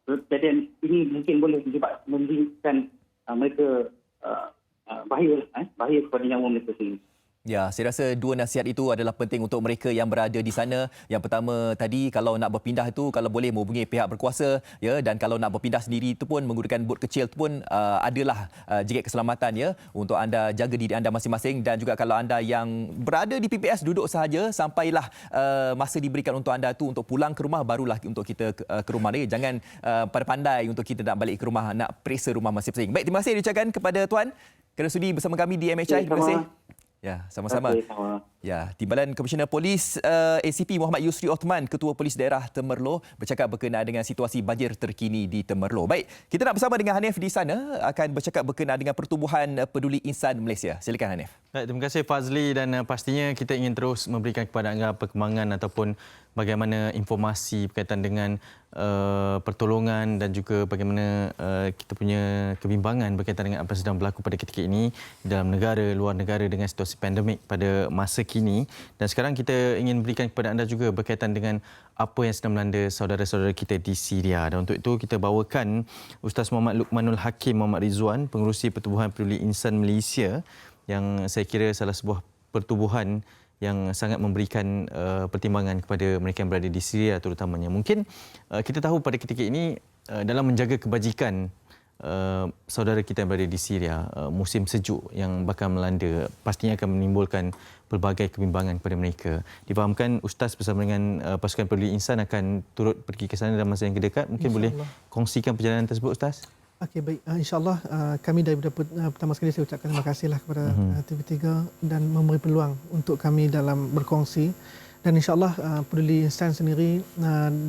kejadian ini mungkin boleh memberikan mereka bahaya kepada nyawa mereka sendiri. Ya, saya rasa dua nasihat itu adalah penting untuk mereka yang berada di sana. Yang pertama tadi, kalau nak berpindah itu, kalau boleh menghubungi pihak berkuasa, ya, dan kalau nak berpindah sendiri itu pun menggunakan bot kecil itu pun adalah jaket keselamatan ya untuk anda jaga diri anda masing-masing. Dan juga kalau anda yang berada di PPS duduk sahaja sampailah masa diberikan untuk anda tu untuk pulang ke rumah, barulah untuk kita ke rumah ni. Jangan pandai untuk kita nak balik ke rumah, nak periksa rumah masing-masing. Baik, terima kasih diucapkan kepada Tuan kerana sudi bersama kami di MHI. Terima kasih. Ya, sama-sama. Ya, Timbalan Komisioner Polis ACP Muhammad Yusri Othman, Ketua Polis Daerah Temerloh bercakap berkenaan dengan situasi banjir terkini di Temerloh. Baik, kita nak bersama dengan Hanif di sana akan bercakap berkenaan dengan Pertubuhan Peduli Insan Malaysia. Silakan Hanif. Baik, terima kasih Fazli, dan pastinya kita ingin terus memberikan kepada anda perkembangan ataupun bagaimana informasi berkaitan dengan pertolongan dan juga bagaimana kita punya kebimbangan berkaitan dengan apa yang sedang berlaku pada ketika ini dalam negara, luar negara dengan situasi pandemik pada masa kini. Dan sekarang kita ingin berikan kepada anda juga berkaitan dengan apa yang sedang melanda saudara-saudara kita di Syria. Dan untuk itu kita bawakan Ustaz Muhammad Luqmanul Hakim Muhammad Rizwan, Pengerusi Pertubuhan Peduli Insan Malaysia, yang saya kira salah sebuah pertubuhan yang sangat memberikan pertimbangan kepada mereka yang berada di Syria terutamanya. Mungkin kita tahu pada ketika ini dalam menjaga kebajikan saudara kita yang berada di Syria, musim sejuk yang bakal melanda pastinya akan menimbulkan pelbagai kebimbangan kepada mereka. Difahamkan Ustaz bersama dengan pasukan peduli insan akan turut pergi ke sana dalam masa yang terdekat. Mungkin boleh kongsikan perjalanan tersebut, Ustaz? Okey, baik. InsyaAllah kami daripada pertama sekali saya ucapkan terima kasihlah kepada TV3 dan memberi peluang untuk kami dalam berkongsi. Dan insyaAllah Peduli Insan sendiri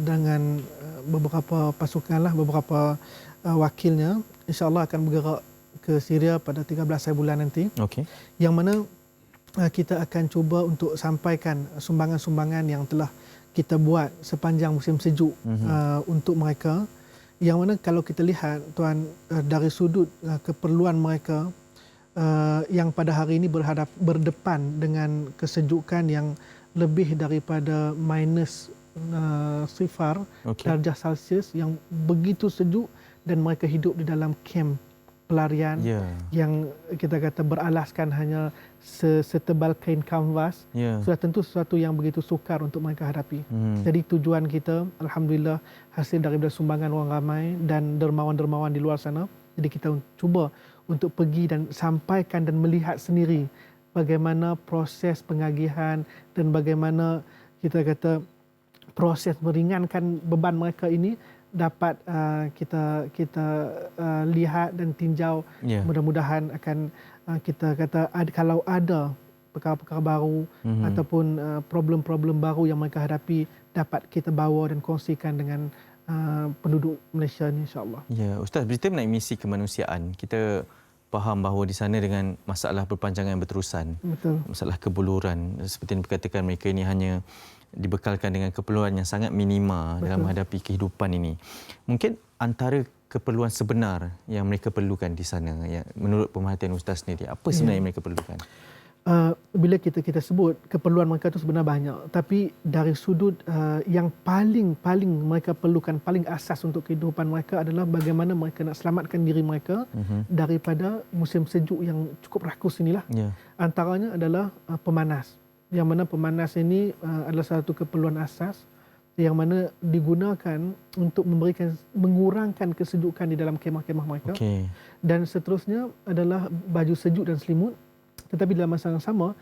dengan beberapa pasukanlah, beberapa wakilnya, insyaAllah akan bergerak ke Syria pada 13 hari bulan nanti. Okay. Yang mana kita akan cuba untuk sampaikan sumbangan-sumbangan yang telah kita buat sepanjang musim sejuk untuk mereka. Yang mana kalau kita lihat, Tuan, dari sudut keperluan mereka yang pada hari ini berdepan dengan kesejukan yang lebih daripada minus sifar darjah Celsius, yang begitu sejuk, dan mereka hidup di dalam kamp pelarian yang kita kata beralaskan hanya setebal kain kanvas. Sudah tentu sesuatu yang begitu sukar untuk mereka hadapi. Jadi tujuan kita, alhamdulillah, hasil daripada sumbangan orang ramai dan dermawan-dermawan di luar sana. Jadi kita cuba untuk pergi dan sampaikan dan melihat sendiri bagaimana proses pengagihan dan bagaimana kita kata proses meringankan beban mereka ini dapat kita lihat dan tinjau. Mudah-mudahan akan kita kata kalau ada perkara-perkara baru ataupun problem-problem baru yang mereka hadapi dapat kita bawa dan kongsikan dengan penduduk Malaysia ni, insya-Allah. Ya, Ustaz, berita mengenai misi kemanusiaan. Kita faham bahawa di sana dengan masalah perpanjangan yang berterusan, betul, masalah kebuluran, seperti yang dikatakan, mereka ini hanya dibekalkan dengan keperluan yang sangat minima, betul, dalam menghadapi kehidupan ini. Mungkin antara keperluan sebenar yang mereka perlukan di sana, yang menurut pemerhatian Ustaz sendiri, apa sebenarnya yang mereka perlukan? Bila kita sebut keperluan mereka itu sebenarnya banyak, tapi dari sudut yang paling mereka perlukan, paling asas untuk kehidupan mereka adalah bagaimana mereka nak selamatkan diri mereka daripada musim sejuk yang cukup rakus inilah. Antaranya adalah pemanas, yang mana pemanas ini adalah satu keperluan asas yang mana digunakan untuk mengurangkan kesejukan di dalam kemah-kemah mereka. Dan seterusnya adalah baju sejuk dan selimut. Tetapi dalam masa yang sama,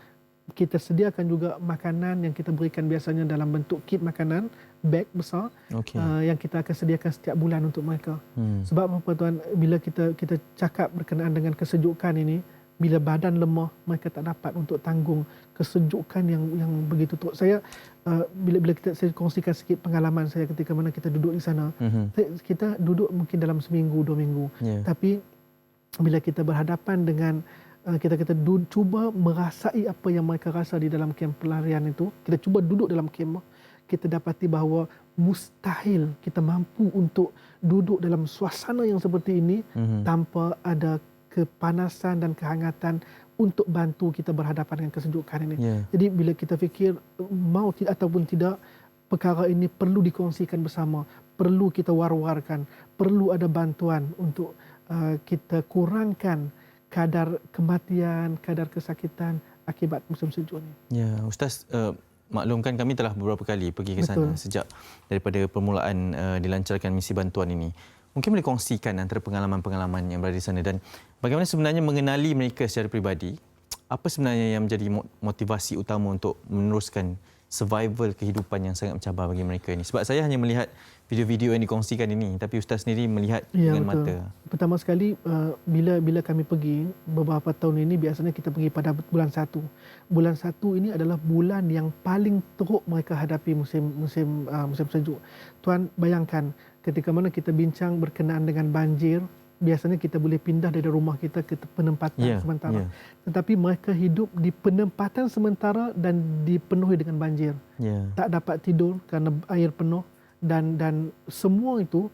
kita sediakan juga makanan yang kita berikan biasanya dalam bentuk kit makanan, beg besar, yang kita akan sediakan setiap bulan untuk mereka. Sebab apa tuan, bila kita cakap berkenaan dengan kesejukan ini, bila badan lemah, mereka tak dapat untuk tanggung kesejukan yang begitu teruk. Saya saya kongsikan sikit pengalaman saya ketika mana kita duduk di sana. Kita duduk mungkin dalam seminggu, 2 minggu. Tapi bila kita berhadapan dengan kita cuba merasai apa yang mereka rasa di dalam kem pelarian itu. Kita cuba duduk dalam kemah. Kita dapati bahawa mustahil kita mampu untuk duduk dalam suasana yang seperti ini tanpa ada kepanasan dan kehangatan untuk bantu kita berhadapan dengan kesejukan ini. Jadi bila kita fikir mau ataupun tidak, perkara ini perlu dikongsikan bersama, perlu kita war-warkan, perlu ada bantuan untuk kita kurangkan kadar kematian, kadar kesakitan akibat musim sejuk ini. Ya, Ustaz, maklumkan kami telah beberapa kali pergi ke sana sejak daripada permulaan dilancarkan misi bantuan ini. Mungkin boleh kongsikan antara pengalaman-pengalaman yang berada di sana dan bagaimana sebenarnya mengenali mereka secara peribadi, apa sebenarnya yang menjadi motivasi utama untuk meneruskan survival kehidupan yang sangat mencabar bagi mereka ini. Sebab saya hanya melihat video-video yang dikongsikan ini, tapi Ustaz sendiri melihat dengan betul. mata. Pertama sekali, bila kami pergi beberapa tahun ini, biasanya kita pergi pada bulan 1. Bulan 1 ini adalah bulan yang paling teruk mereka hadapi musim sejuk. Tuan bayangkan ketika mana kita bincang berkenaan dengan banjir, biasanya kita boleh pindah dari rumah kita ke penempatan sementara. Tetapi mereka hidup di penempatan sementara dan dipenuhi dengan banjir. Tak dapat tidur kerana air penuh dan semua itu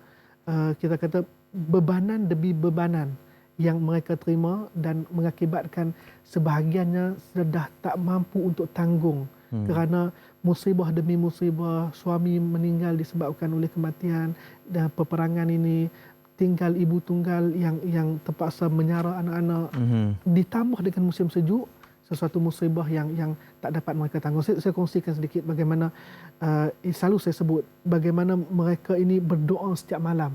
kita kata bebanan demi bebanan yang mereka terima dan mengakibatkan sebahagiannya sudah tak mampu untuk tanggung kerana musibah demi musibah, suami meninggal disebabkan oleh kematian dan peperangan ini, tinggal ibu tunggal yang terpaksa menyara anak-anak, ditambah dengan musim sejuk, sesuatu musibah yang tak dapat mereka tanggung. Saya kongsikan sedikit bagaimana selalu saya sebut bagaimana mereka ini berdoa setiap malam,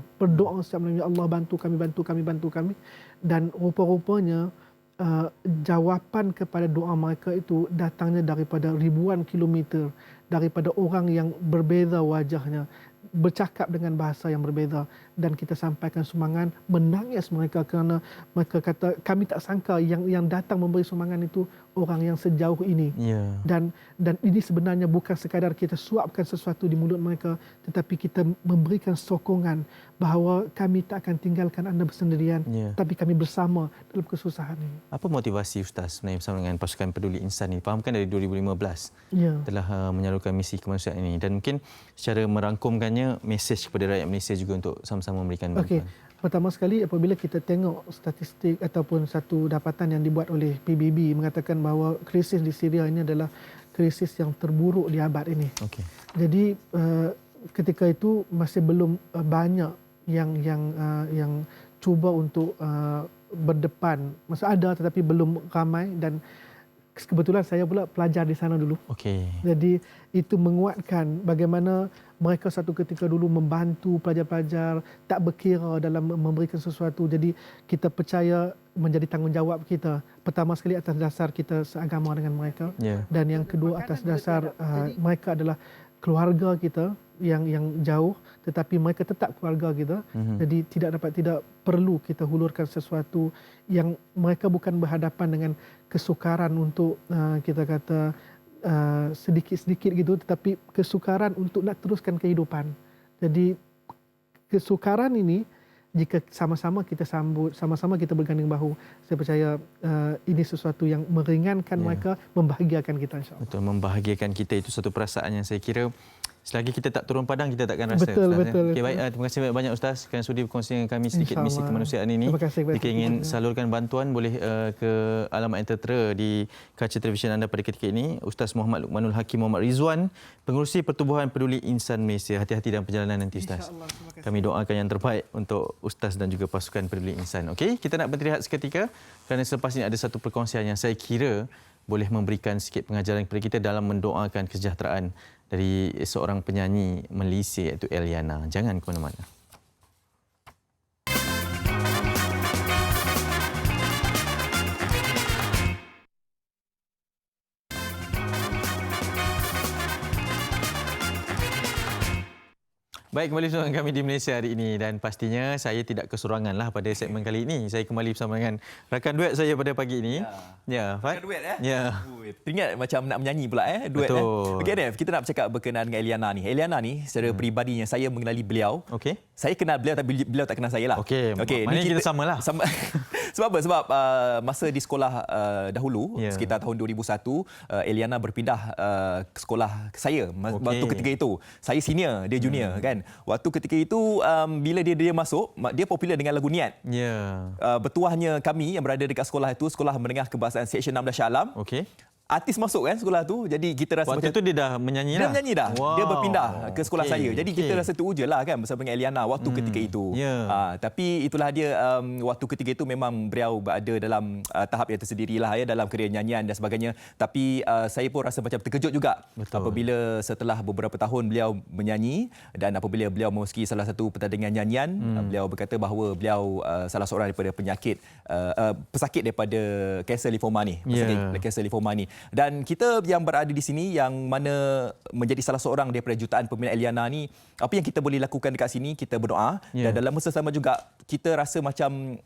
ya Allah bantu kami, dan rupa-rupanya jawapan kepada doa mereka itu datangnya daripada ribuan kilometer, daripada orang yang berbeza wajahnya, bercakap dengan bahasa yang berbeza, dan kita sampaikan sumbangan, menangis mereka kerana mereka kata kami tak sangka yang datang memberi sumbangan itu orang yang sejauh ini. Dan ini sebenarnya bukan sekadar kita suapkan sesuatu di mulut mereka, tetapi kita memberikan sokongan bahawa kami tak akan tinggalkan anda bersendirian, tapi kami bersama dalam kesusahan ini. Apa motivasi Ustaz sebenarnya bersama dengan pasukan peduli insan ini? Fahamkan dari 2015 telah menyalurkan misi kemanusiaan ini, dan mungkin secara merangkumkannya mesej kepada rakyat Malaysia juga untuk sama-sama memberikan bantuan. Pertama sekali, apabila kita tengok statistik ataupun satu dapatan yang dibuat oleh PBB mengatakan bahawa krisis di Syria ini adalah krisis yang terburuk di abad ini. Jadi ketika itu masih belum banyak yang cuba untuk berdepan. Masih ada tetapi belum ramai, dan kebetulan saya pula pelajar di sana dulu. Jadi itu menguatkan bagaimana mereka satu ketika dulu membantu pelajar-pelajar, tak berkira dalam memberikan sesuatu. Jadi kita percaya menjadi tanggungjawab kita. Pertama sekali atas dasar kita seagama dengan mereka, dan yang kedua atas dasar mereka adalah keluarga kita yang jauh, tetapi mereka tetap keluarga kita. Jadi tidak perlu kita hulurkan sesuatu yang mereka bukan berhadapan dengan kesukaran untuk kita kata sedikit-sedikit gitu, tetapi kesukaran untuk nak teruskan kehidupan. Jadi kesukaran ini jika sama-sama kita sambut, sama-sama kita berganding bahu, saya percaya ini sesuatu yang meringankan mereka, membahagiakan kita, insya-Allah. Betul, membahagiakan kita itu satu perasaan yang saya kira selagi kita tak turun padang, kita takkan rasa. Betul. Okay, baik, terima kasih banyak Ustaz kerana sudi berkongsi dengan kami sedikit misi kemanusiaan ini. Terima kasih. Jika ingin salurkan bantuan, boleh ke alamat yang tertera di kaca televisyen anda pada ketika ini. Ustaz Muhammad Luqmanul Hakim Muhammad Rizwan, Pengerusi Pertubuhan Peduli Insan Malaysia. Hati-hati dalam perjalanan nanti, Ustaz. Kami doakan yang terbaik untuk Ustaz dan juga pasukan Peduli Insan. Okey, kita nak berhenti rehat seketika kerana selepas ini ada satu perkongsian yang saya kira boleh memberikan sikit pengajaran kepada kita dalam mendoakan kesejahteraan dari seorang penyanyi Malaysia iaitu Eliana. Jangan ke mana-mana. Baik, kembali bersama kami di Malaysia hari ini dan pastinya saya tidak kesuranganlah pada segmen kali ini. Saya kembali bersama dengan rakan duet saya pada pagi ini. Ya, Fad. Rakan duet Ya. Teringat macam nak menyanyi pula duet. Betul. Okey Nef, kita nak bercakap berkenaan dengan Eliana ni. Eliana ni secara peribadinya saya mengenali beliau. Okey. Saya kenal beliau tapi beliau tak kenal saya lah. Okey. Maknanya kita samalah. Sama. Sebab apa? Sebab masa di sekolah dahulu sekitar tahun 2001 Eliana berpindah ke sekolah saya waktu ketika itu. Saya senior, dia junior kan. Waktu ketika itu bila dia masuk, dia popular dengan lagu Niat. Ya. Bertuahnya kami yang berada dekat sekolah itu, Sekolah Menengah Kebahasaan Seksyen 16 Shah Alam. Okey. Artis masuk kan sekolah tu. Jadi kita rasa waktu macam itu dia dah menyanyi dah. Dia menyanyi dah. Wow. Dia berpindah ke sekolah saya. Jadi kita rasa teruja lah kan bersama dengan Eliana waktu ketika itu. Tapi itulah dia waktu ketika itu memang beliau berada dalam tahap yang tersendirilah dalam kerjaya nyanyian dan sebagainya. Tapi saya pun rasa macam terkejut juga. Betul. Apabila setelah beberapa tahun beliau menyanyi dan apabila beliau memasuki salah satu pertandingan nyanyian, beliau berkata bahawa beliau salah seorang daripada pesakit daripada kanser limfoma ni. Kanser limfoma ni. Dan kita yang berada di sini yang mana menjadi salah seorang daripada jutaan peminat Eliana ni, apa yang kita boleh lakukan dekat sini, kita berdoa dan dalam masa sama juga kita rasa macam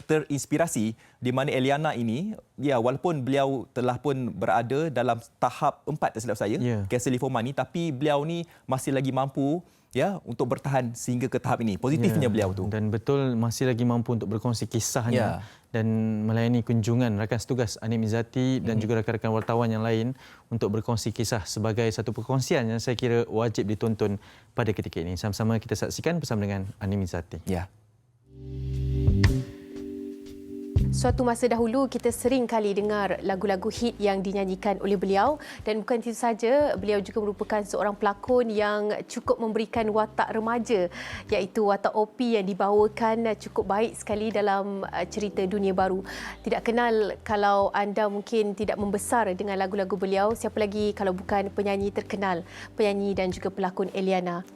terinspirasi di mana Eliana ini walaupun beliau telah pun berada dalam tahap 4 tak silap saya kanser limfoma ni, tapi beliau ni masih lagi mampu untuk bertahan sehingga ke tahap ini. Positifnya beliau tu. Dan betul masih lagi mampu untuk berkongsi kisahnya dan melayani kunjungan rakan setugas Anik Mizati dan juga rakan-rakan wartawan yang lain untuk berkongsi kisah sebagai satu perkongsian yang saya kira wajib ditonton pada ketika ini. Sama-sama kita saksikan bersama dengan Anik Mizati. Ya. Suatu masa dahulu kita sering kali dengar lagu-lagu hit yang dinyanyikan oleh beliau dan bukan itu saja, beliau juga merupakan seorang pelakon yang cukup memberikan watak remaja iaitu watak OP yang dibawakan cukup baik sekali dalam cerita Dunia Baru. Tidak kenal kalau anda mungkin tidak membesar dengan lagu-lagu beliau, siapa lagi kalau bukan penyanyi terkenal, penyanyi dan juga pelakon Eliana.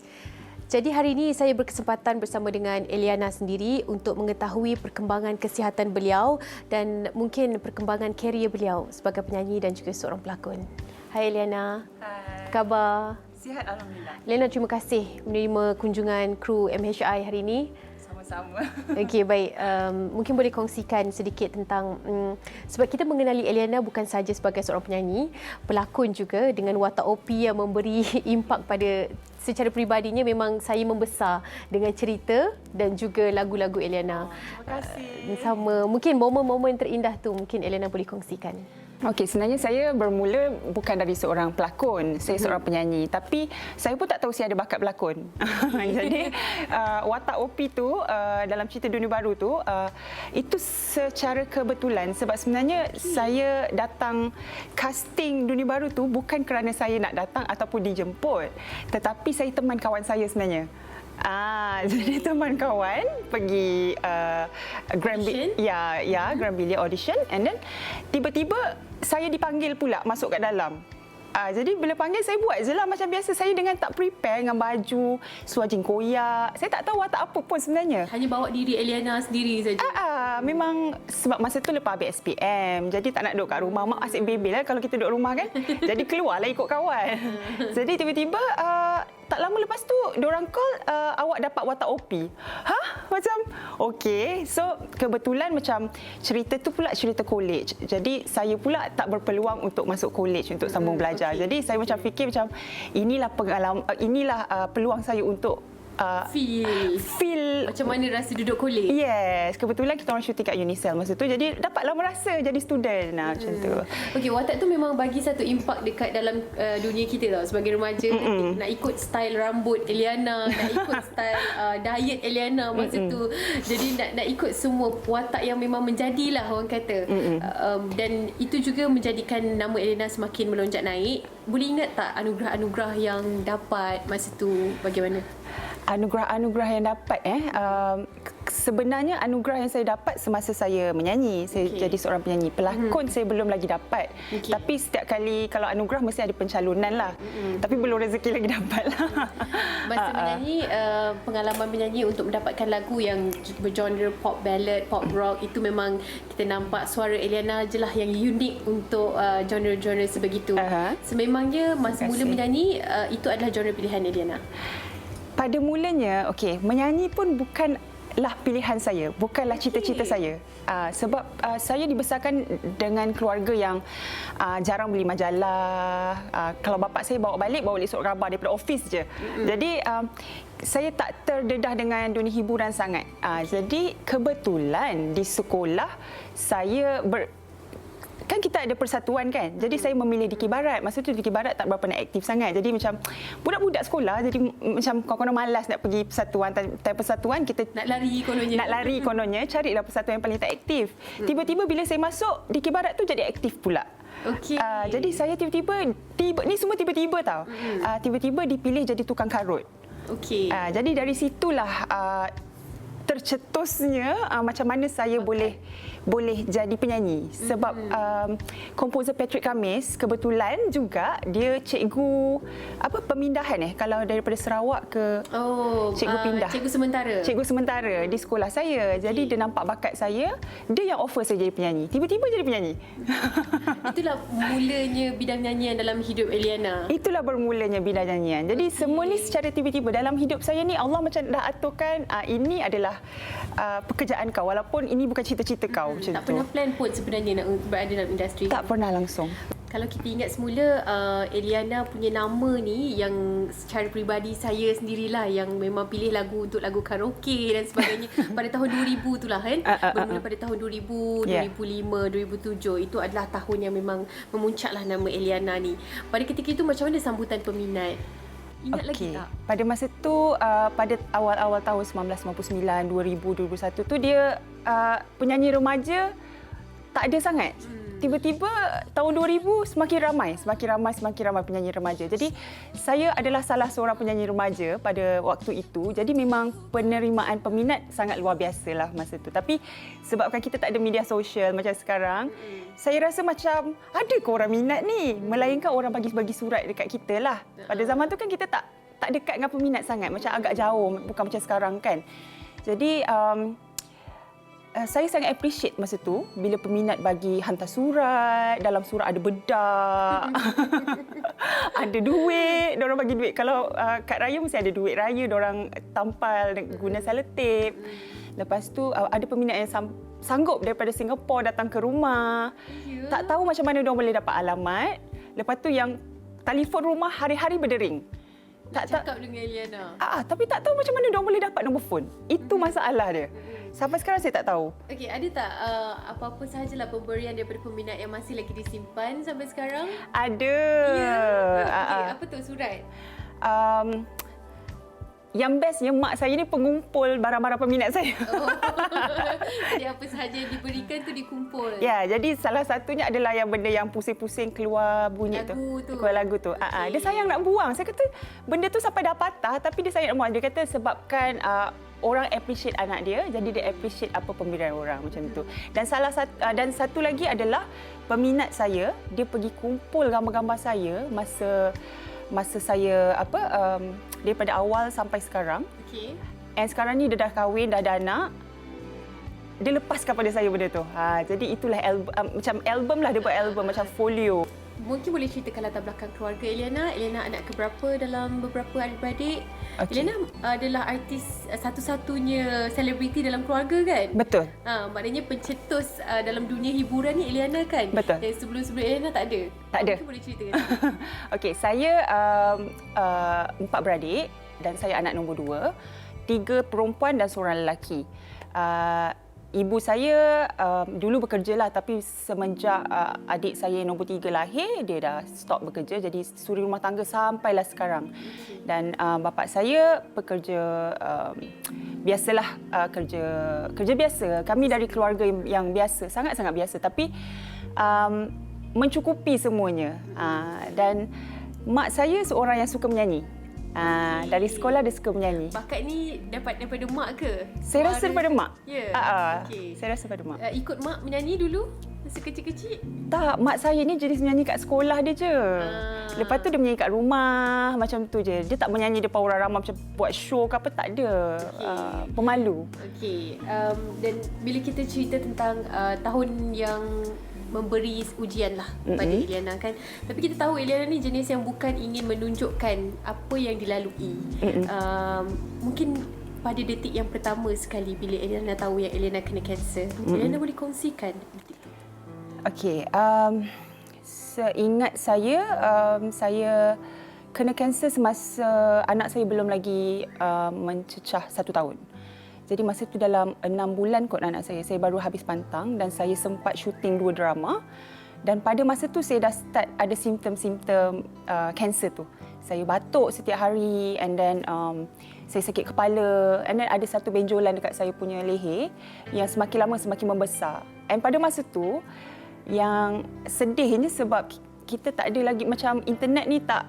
Jadi hari ini saya berkesempatan bersama dengan Eliana sendiri untuk mengetahui perkembangan kesihatan beliau dan mungkin perkembangan karier beliau sebagai penyanyi dan juga seorang pelakon. Hai Eliana. Hai. Apa khabar? Sihat Alhamdulillah. Eliana, terima kasih menerima kunjungan kru MHI hari ini. Sama-sama. Okey, baik. Mungkin boleh kongsikan sedikit tentang sebab kita mengenali Eliana bukan sahaja sebagai seorang penyanyi, pelakon juga dengan watak OP yang memberi impak pada secara peribadinya. Memang saya membesar dengan cerita dan juga lagu-lagu Eliana. Terima kasih. Sama. Mungkin momen-momen terindah tu mungkin Eliana boleh kongsikan. Okey, sebenarnya saya bermula bukan dari seorang pelakon, saya seorang penyanyi. Tapi saya pun tak tahu saya ada bakat berlakon. Jadi watak OP tu dalam cerita Dunia Baru tu itu secara kebetulan sebab sebenarnya saya datang casting Dunia Baru tu bukan kerana saya nak datang ataupun dijemput, tetapi saya teman kawan saya sebenarnya. Jadi teman kawan pergi Grand Billy audition and then tiba-tiba saya dipanggil pula masuk kat dalam. Jadi bila panggil saya buat je lah macam biasa, saya dengan tak prepare dengan baju, seluar jin koyak. Saya tak tahu watak apa pun sebenarnya. Hanya bawa diri Eliana sendiri saja. memang sebab masa tu lepas habis SPM. Jadi tak nak duduk kat rumah. Mak asyik bebel lah kalau kita duduk rumah kan. Jadi keluarlah ikut kawan. Jadi tiba-tiba tak lama lepas tu diorang call, awak dapat watak OP. Hah? Macam okey. So kebetulan macam cerita tu pula cerita college. Jadi saya pula tak berpeluang untuk masuk college untuk sambung belajar. Jadi saya macam fikir macam inilah pengalaman, inilah peluang saya untuk feel macam mana rasa duduk kolej. Yes, kebetulan kita orang syuting kat Unicell masa tu, jadi dapatlah merasa jadi student macam tu. Okey, watak tu memang bagi satu impak dekat dalam dunia kita tau sebagai remaja. Nak ikut style rambut Eliana, nak ikut style diet Eliana masa tu. Jadi nak ikut semua watak yang memang menjadilah orang kata. Dan itu juga menjadikan nama Eliana semakin melonjak naik. Boleh ingat tak anugerah-anugerah yang dapat masa tu bagaimana? Anugerah-anugerah yang dapat sebenarnya anugerah yang saya dapat semasa saya menyanyi. Saya jadi seorang penyanyi. Pelakon saya belum lagi dapat. Tapi setiap kali kalau anugerah mesti ada pencalonan lah. Tapi belum rezeki lagi dapat lah. Masa menyanyi, pengalaman menyanyi untuk mendapatkan lagu yang bergenre pop ballad, pop rock, itu memang kita nampak suara Eliana je lah yang unik untuk genre-genre sebegitu. Sememangnya masa mula menyanyi, itu adalah genre pilihan Eliana? Pada mulanya, menyanyi pun bukanlah pilihan saya, bukanlah cita-cita saya. Sebab saya dibesarkan dengan keluarga yang jarang beli majalah. Kalau bapa saya bawa balik surat khabar daripada office je. Jadi saya tak terdedah dengan dunia hiburan sangat. Jadi kebetulan di sekolah saya kan kita ada persatuan kan. Jadi saya memilih Dikir Barat. Masa tu Dikir Barat tak berapa nak aktif sangat. Jadi macam budak-budak sekolah, jadi macam kawan-kawan malas nak pergi persatuan. Time persatuan kita nak lari kononnya, carilah persatuan yang paling tak aktif. Tiba-tiba bila saya masuk, Dikir Barat tu jadi aktif pula. Jadi saya tiba-tiba ni semua tiba-tiba tau. Tiba-tiba dipilih jadi tukang karut. Jadi dari situlah tercetusnya macam mana saya boleh jadi penyanyi. Sebab komposer Patrick Kamis kebetulan juga dia cikgu pemindahan kalau daripada Sarawak ke cikgu pindah. Cikgu sementara di sekolah saya. Jadi dia nampak bakat saya, dia yang offer saya jadi penyanyi. Tiba-tiba jadi penyanyi. Itulah mulanya bidang nyanyian dalam hidup Eliana. Itulah bermulanya bidang nyanyian. Jadi semua ni secara tiba-tiba dalam hidup saya ni Allah macam dah aturkan ini adalah pekerjaan kau walaupun ini bukan cita-cita kau macam tak tu. Pernah plan pun sebenarnya nak berada dalam industri. Tak pernah langsung. Kalau kita ingat semula Eliana punya nama ni yang secara peribadi saya sendirilah yang memang pilih lagu untuk lagu karaoke dan sebagainya pada tahun 2000 tu lah kan. Bermula pada tahun 2000, 2005, 2007 itu adalah tahun yang memang memuncaklah nama Eliana ni. Pada ketika itu macam mana sambutan peminat? Ingat lagi tak? Pada masa tu, pada awal-awal tahun 1999, 2000, 2001 tu dia penyanyi remaja tak ada sangat. Tiba-tiba tahun 2000 semakin ramai penyanyi remaja. Jadi saya adalah salah seorang penyanyi remaja pada waktu itu. Jadi memang penerimaan peminat sangat luar biasalah masa tu. Tapi sebabkan kita tak ada media sosial macam sekarang, saya rasa macam ada ke orang minat ni? Melainkan orang bagi surat dekat kita lah. Pada zaman tu kan kita tak dekat dengan peminat sangat. Macam agak jauh, bukan macam sekarang kan. Jadi saya sangat appreciate masa tu bila peminat bagi hantar surat, dalam surat ada bedak, ada duit, diorang bagi duit. Kalau kat raya mesti ada duit raya, diorang tampal guna selotip. Lepas tu ada peminat yang sanggup daripada Singapura datang ke rumah. Tak tahu macam mana diorang boleh dapat alamat. Lepas tu yang telefon rumah hari-hari berdering. Tak cakap dengan Eliana. Tapi tak tahu macam mana diorang boleh dapat nombor telefon. Itu masalah dia. Sampai sekarang saya tak tahu. Okey, ada tak apa-apa sahajalah pemberian daripada peminat yang masih lagi disimpan sampai sekarang? Ada. Ya. Okey, apa tu surat? Yang bestnya mak saya ni pengumpul barang-barang peminat saya. Jadi apa sahaja yang diberikan tu dikumpul. Ya, jadi salah satunya adalah yang benda yang pusing-pusing keluar bunyi keluar lagu tu. Dia sayang nak buang. Saya kata benda tu sampai dah patah tapi dia sayang nak buang. Dia kata sebabkan orang appreciate anak dia, jadi dia appreciate apa pemberian orang macam tu. Dan satu lagi adalah peminat saya, dia pergi kumpul gambar-gambar saya masa saya daripada awal sampai sekarang. And sekarang ni dia dah kahwin, dah ada anak. dia lepaskan pada saya benda tu. Jadi itulah macam album lah, dia buat album macam folio. Mungkin boleh ceritakan latar belakang keluarga Eliana. Eliana anak keberapa dalam beberapa adik-beradik? Okay. Eliana adalah artis satu-satunya selebriti dalam keluarga kan? Betul. Maknanya pencetus dalam dunia hiburan ni Eliana kan? Betul. Yang sebelum-sebelum Eliana tak ada? Tak ada. Mungkin boleh ceritakan. Okey, saya 4 beradik dan saya anak nombor 2. 3 perempuan dan seorang lelaki. Ibu saya dulu bekerjalah, tapi semenjak adik saya yang nombor 3 lahir, dia dah stop bekerja, jadi suri rumah tangga sampailah sekarang. Dan bapa saya pekerja biasalah, kerja biasa. Kami dari keluarga yang biasa, sangat-sangat biasa, tapi mencukupi semuanya. Dan mak saya seorang yang suka menyanyi. Dari sekolah dia suka menyanyi. Bakat ni dapat daripada mak ke? Saya rasa daripada mak. Ya. Okay. Saya rasa daripada mak. Ikut mak menyanyi dulu masa kecil-kecil? Tak, mak saya ni jenis menyanyi kat sekolah dia je. Lepas tu dia menyanyi kat rumah macam tu je. Dia tak menyanyi depan orang ramai macam buat show ke apa, tak ada. Pemalu. Okey. Dan bila kita cerita tentang tahun yang memberi ujian lah pada Eliana kan. Tapi kita tahu Eliana ni jenis yang bukan ingin menunjukkan apa yang dilalui. Mungkin pada detik yang pertama sekali bila Eliana tahu yang Eliana kena kanser, Eliana boleh kongsikan detik tu? Okey, seingat saya, saya kena kanser semasa anak saya belum lagi mencecah 1 tahun. Jadi masa tu dalam 6 bulan kot anak saya baru habis pantang dan saya sempat syuting 2 drama. Dan pada masa tu saya dah start ada simptom-simptom kanser tu. Saya batuk setiap hari and then saya sakit kepala and then ada satu benjolan dekat saya punya leher yang semakin lama semakin membesar. And pada masa tu yang sedihnya sebab kita tak ada lagi, macam internet ni tak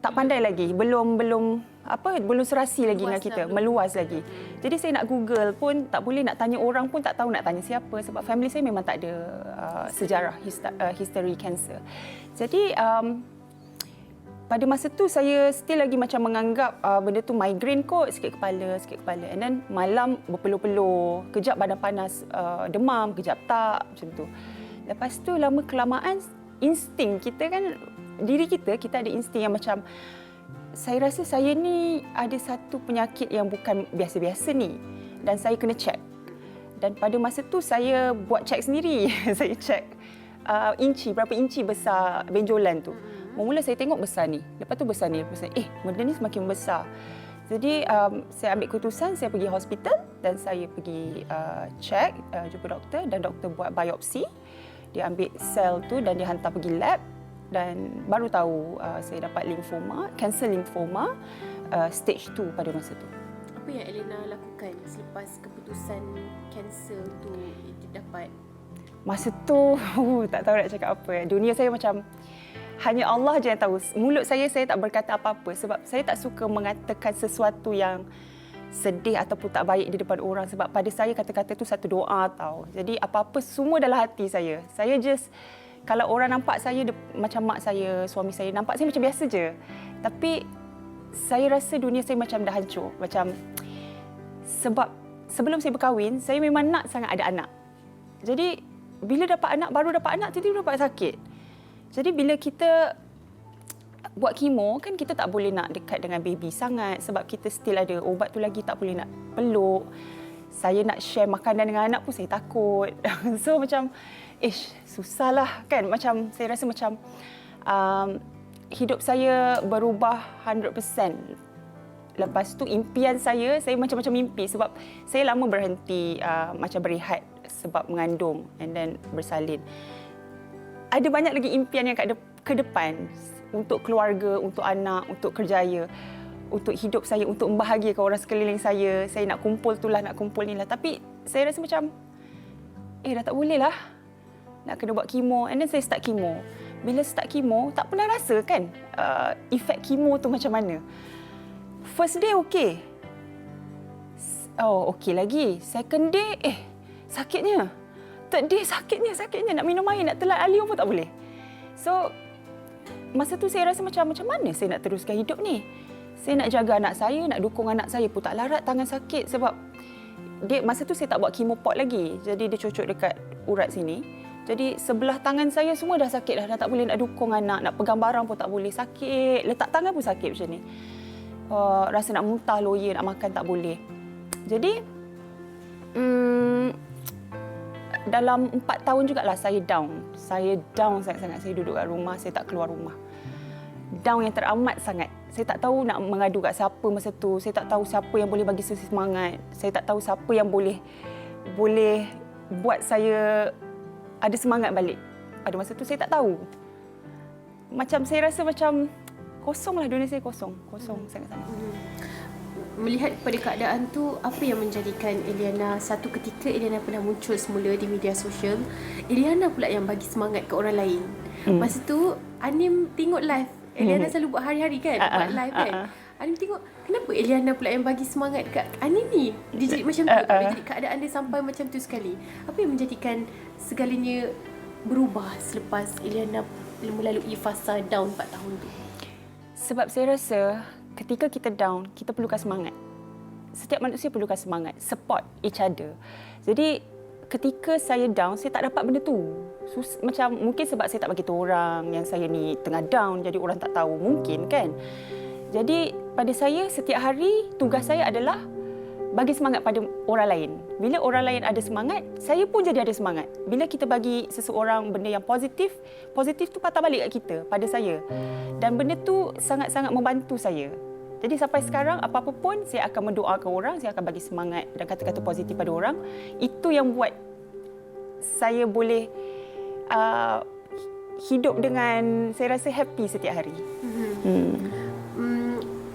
pandai lagi, belum serasi lagi dengan kita, meluas lagi. Jadi saya nak Google pun tak boleh, nak tanya orang pun tak tahu nak tanya siapa sebab family saya memang tak ada sejarah history cancer. Jadi pada masa tu saya still lagi macam menganggap benda tu migraine kot, sikit kepala. And then malam berpeluh-peluh, kejap badan panas, demam, kejap tak, macam tu. Lepas tu lama kelamaan insting kita kan, diri kita ada insting yang macam, saya rasa saya ni ada satu penyakit yang bukan biasa-biasa ni dan saya kena check. Dan pada masa tu saya buat check sendiri. Saya check berapa inci besar benjolan tu. Mula saya tengok besar ni, lepas tu besar ni, benda ni semakin besar. Jadi saya ambil keputusan, saya pergi hospital dan saya pergi check, jumpa doktor dan doktor buat biopsi. Dia ambil sel tu dan dia hantar pergi lab. Dan baru tahu saya dapat limfoma, kanser limfoma stage 2 pada masa tu. Apa yang Eliana lakukan selepas keputusan kanser tu didapat? Masa tu tak tahu nak cakap apa. Dunia saya macam hanya Allah je yang tahu. Mulut saya tak berkata apa-apa sebab saya tak suka mengatakan sesuatu yang sedih ataupun tak baik di depan orang sebab pada saya kata-kata tu satu doa tau. Jadi apa-apa semua dalam hati saya. Saya just, kalau orang nampak saya macam mak saya, suami saya, nampak saya macam biasa je. Tapi saya rasa dunia saya macam dah hancur. Macam sebab sebelum saya berkahwin, saya memang nak sangat ada anak. Jadi bila baru dapat anak, tiba-tiba dapat sakit. Jadi bila kita buat kemo, kan kita tak boleh nak dekat dengan baby sangat sebab kita still ada ubat tu lagi, tak boleh nak peluk. Saya nak share makanan dengan anak pun saya takut. So macam susahlah kan. Macam saya rasa macam hidup saya berubah 100%. Lepas tu impian saya macam-macam mimpi sebab saya lama berhenti macam berehat sebab mengandung and then bersalin. Ada banyak lagi impian yang ke depan untuk keluarga, untuk anak, untuk kerjaya, untuk hidup saya, untuk membahagiakan orang sekeliling saya. Saya nak kumpul tu lah, nak kumpul ni lah. Tapi saya rasa macam dah tak boleh lah. Nak kena buat kemo. And then saya start kemo. Bila start kemo, tak pernah rasa kan efek kemo tu macam mana. First day okey. Okey lagi. Second day, sakitnya. Third day sakitnya. Nak minum air, nak telan alium pun tak boleh. So, masa tu saya rasa macam mana saya nak teruskan hidup ni. Saya nak jaga anak saya, nak dukung anak saya pun tak larat, tangan sakit sebab dia masa tu saya tak buat chemopod lagi. Jadi dia cocok dekat urat sini. Jadi sebelah tangan saya semua dah sakit dah tak boleh nak dukung anak, nak pegang barang pun tak boleh, sakit. Letak tangan pun sakit macam ni. Rasa nak muntah loya, nak makan tak boleh. Jadi dalam 4 tahun jugalah saya down. Saya down sangat-sangat. Saya duduk kat rumah, saya tak keluar rumah. Down yang teramat sangat. Saya tak tahu nak mengadu kat siapa masa tu. Saya tak tahu siapa yang boleh bagi saya semangat. Saya tak tahu siapa yang boleh buat saya ada semangat balik. Pada masa tu saya tak tahu. Macam saya rasa macam kosonglah, dunia saya kosong sangat-sangat. Melihat pada keadaan tu, apa yang menjadikan Eliana, satu ketika Eliana pernah muncul semula di media sosial, Eliana pula yang bagi semangat ke orang lain. Masa tu Anim tengok live, Eliana selalu buat hari-hari kan, buat live kan. Anim tengok, kenapa Eliana pula yang bagi semangat kat Anim ni? Dia jadi macam tu, jadi keadaan dia sampai macam tu sekali. Apa yang menjadikan segalanya berubah selepas Eliana melalui fasa down 4 tahun tu? Sebab saya rasa ketika kita down, kita perlukan semangat. Setiap manusia perlukan semangat, support each other. Jadi ketika saya down, saya tak dapat benda tu. Macam mungkin sebab saya tak bagi tahu orang yang saya ni tengah down, jadi orang tak tahu, mungkin kan. Jadi pada saya setiap hari tugas saya adalah bagi semangat pada orang lain. Bila orang lain ada semangat, saya pun jadi ada semangat. Bila kita bagi seseorang benda yang positif, positif tu patah balik kat kita, pada saya. Dan benda tu sangat-sangat membantu saya. Jadi sampai sekarang, apa-apa pun saya akan mendoakan orang, saya akan bagi semangat dan kata-kata positif pada orang. Itu yang buat saya boleh hidup dengan, saya rasa happy setiap hari.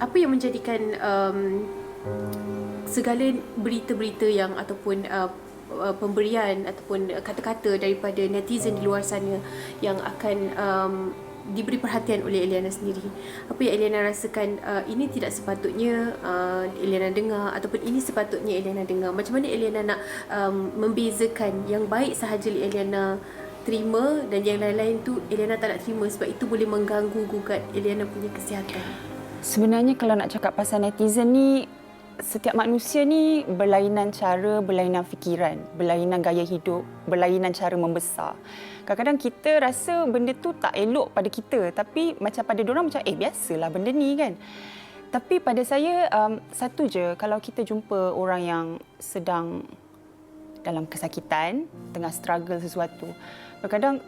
Apa yang menjadikan segala berita-berita yang ataupun pemberian ataupun kata-kata daripada netizen di luar sana yang akan diberi perhatian oleh Eliana sendiri? Apa yang Eliana rasakan ini tidak sepatutnya Eliana dengar ataupun ini sepatutnya Eliana dengar? Macam mana Eliana nak membezakan yang baik sahaja Eliana terima dan yang lain-lain tu Eliana tak nak terima sebab itu boleh mengganggu gugat Eliana punya kesihatan? Sebenarnya kalau nak cakap pasal netizen ni, setiap manusia ni berlainan cara, berlainan fikiran, berlainan gaya hidup, berlainan cara membesar. Kadang-kadang kita rasa benda tu tak elok pada kita, tapi macam pada diorang macam biasalah benda ni kan. Tapi pada saya satu je, kalau kita jumpa orang yang sedang dalam kesakitan, tengah struggle sesuatu, kadang-kadang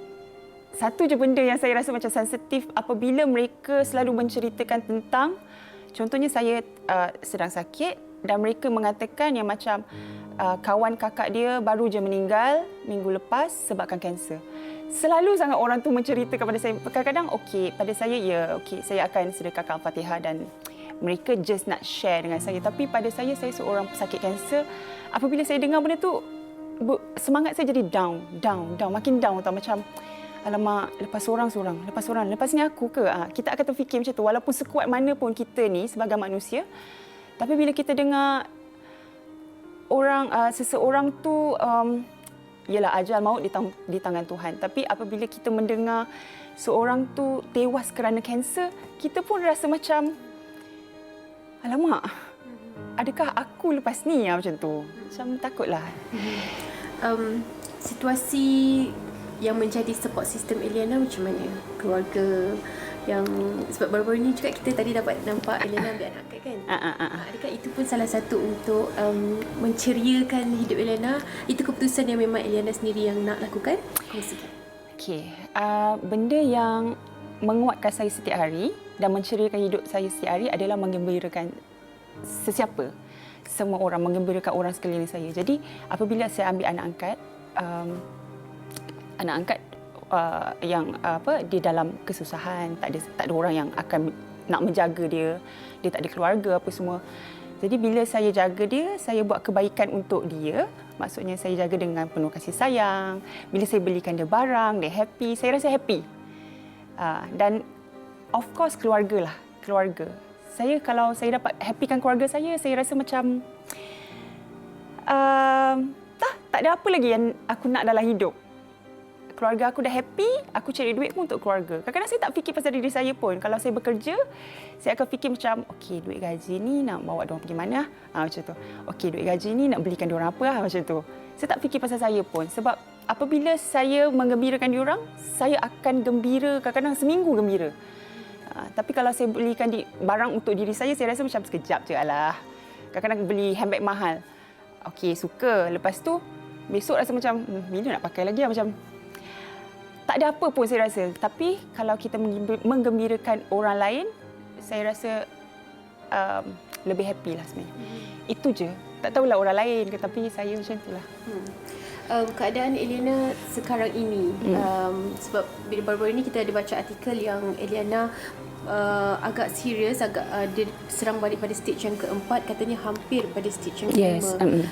satu je benda yang saya rasa macam sensitif apabila mereka selalu menceritakan tentang, contohnya saya sedang sakit dan mereka mengatakan yang macam kawan kakak dia baru je meninggal minggu lepas sebabkan kanser. Selalu sangat orang tu menceritakan pada saya. Kadang-kadang pada saya saya akan sedekahkan Al-Fatihah dan mereka just nak share dengan saya. Tapi pada saya seorang pesakit kanser. Apabila saya dengar benda tu, semangat saya jadi down, makin down tau, macam alamak, lepas seorang, lepas ni aku ke? Kita akan terfikir macam tu. Walaupun sekuat mana pun kita ni sebagai manusia, tapi bila kita dengar seseorang tu, ialah ajal maut di tangan Tuhan. Tapi apabila kita mendengar seorang tu tewas kerana kanser, kita pun rasa macam, alamak, adakah aku lepas ni macam tu? Macam takutlah. Situasi yang menjadi support system Eliana macam mana? Keluarga yang, sebab baru-baru ni juga kita tadi dapat nampak Eliana ambil anak angkat kan? Adakah itu pun salah satu untuk menceriakan hidup Eliana? Itu keputusan yang memang Eliana sendiri yang nak lakukan? Kongsikan. Benda yang menguatkan saya setiap hari dan menceriakan hidup saya setiap hari adalah menggembirakan sesiapa. Semua orang, menggembirakan orang sekeliling saya. Jadi apabila saya ambil anak angkat, yang di dalam kesusahan, tak ada orang yang akan nak menjaga dia tak ada keluarga apa semua. Jadi bila saya jaga dia, saya buat kebaikan untuk dia, maksudnya saya jaga dengan penuh kasih sayang. Bila saya belikan dia barang, dia happy, saya rasa happy. Dan of course keluarga. Saya kalau saya dapat happykan keluarga saya rasa macam tak ada apa lagi yang aku nak dalam hidup. keluarga aku dah happy, aku cari duit pun untuk keluarga. Kadang-kadang saya tak fikir pasal diri saya pun. Kalau saya bekerja, saya akan fikir macam, okey, duit gaji ni nak bawa diorang pergi mana? Macam tu. Okey, duit gaji ni nak belikan diorang apa? Macam tu. Saya tak fikir pasal saya pun. Sebab apabila saya menggembirakan diorang, saya akan gembira, kadang-kadang seminggu gembira. Tapi kalau saya belikan barang untuk diri saya rasa macam sekejap je. Alah. Kadang-kadang beli handbag mahal. Okey, suka. Lepas tu, besok rasa macam, bila nak pakai lagi? Macam tak ada apa pun saya rasa. Tapi kalau kita menggembirakan orang lain, saya rasa lebih happy lah sebenarnya. Itu je. Tak tahulah orang lain ke, tapi saya macam itulah. Keadaan Eliana sekarang ini, sebab baru-baru ini kita ada baca artikel yang Eliana agak serius, dia serang balik pada stage yang keempat, katanya hampir pada stage yang kelima.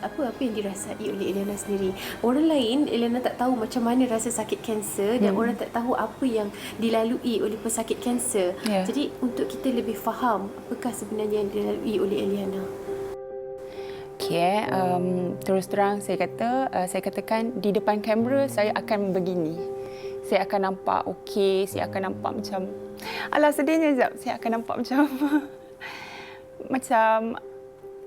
Apa yang dirasai oleh Eliana sendiri? Orang lain, Eliana tak tahu macam mana rasa sakit kanser dan orang tak tahu apa yang dilalui oleh pesakit kanser. Jadi untuk kita lebih faham, apakah sebenarnya yang dilalui oleh Eliana? Okey, terus terang saya katakan di depan kamera saya akan begini. Saya akan nampak okey, saya akan nampak macam, alah sedihnya sekejap, saya akan nampak macam macam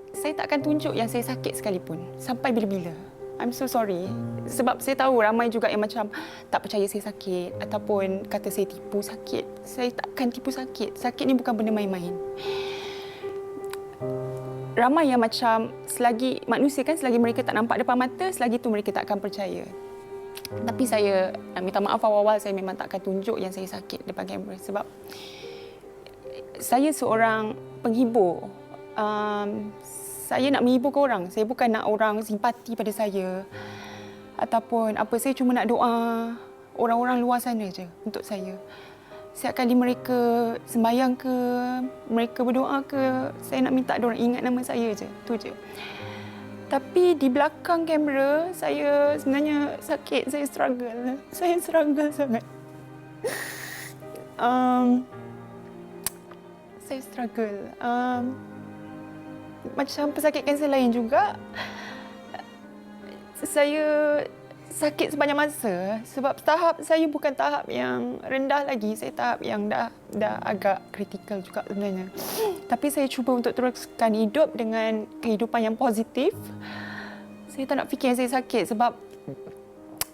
saya tak akan tunjuk yang saya sakit sekalipun sampai bila-bila. I'm so sorry. Sebab saya tahu ramai juga yang macam tak percaya saya sakit ataupun kata saya tipu sakit. Saya takkan tipu sakit. Sakit ni bukan benda main-main. Ramai yang macam selagi manusia kan, selagi mereka tak nampak depan mata, selagi tu mereka tak akan percaya. Tapi saya nak minta maaf awal-awal, saya memang tak akan tunjuk yang saya sakit depan kamera sebab saya seorang penghibur. Saya nak menghiburkan orang. Saya bukan nak orang simpati pada saya ataupun apa. Saya cuma nak doa orang-orang luar sana je untuk saya. Setiap kali mereka sembahyang ke, mereka berdoa ke, saya nak minta diorang ingat nama saya je. Itu je. Tapi di belakang kamera, saya sebenarnya sakit. Saya struggle. Saya struggle sangat. Saya struggle. Macam pesakit kanser lain juga, saya sakit sepanjang masa sebab tahap saya bukan tahap yang rendah lagi, saya tahap yang dah agak kritikal juga sebenarnya. Tapi saya cuba untuk teruskan hidup dengan kehidupan yang positif. Saya tak nak fikir saya sakit sebab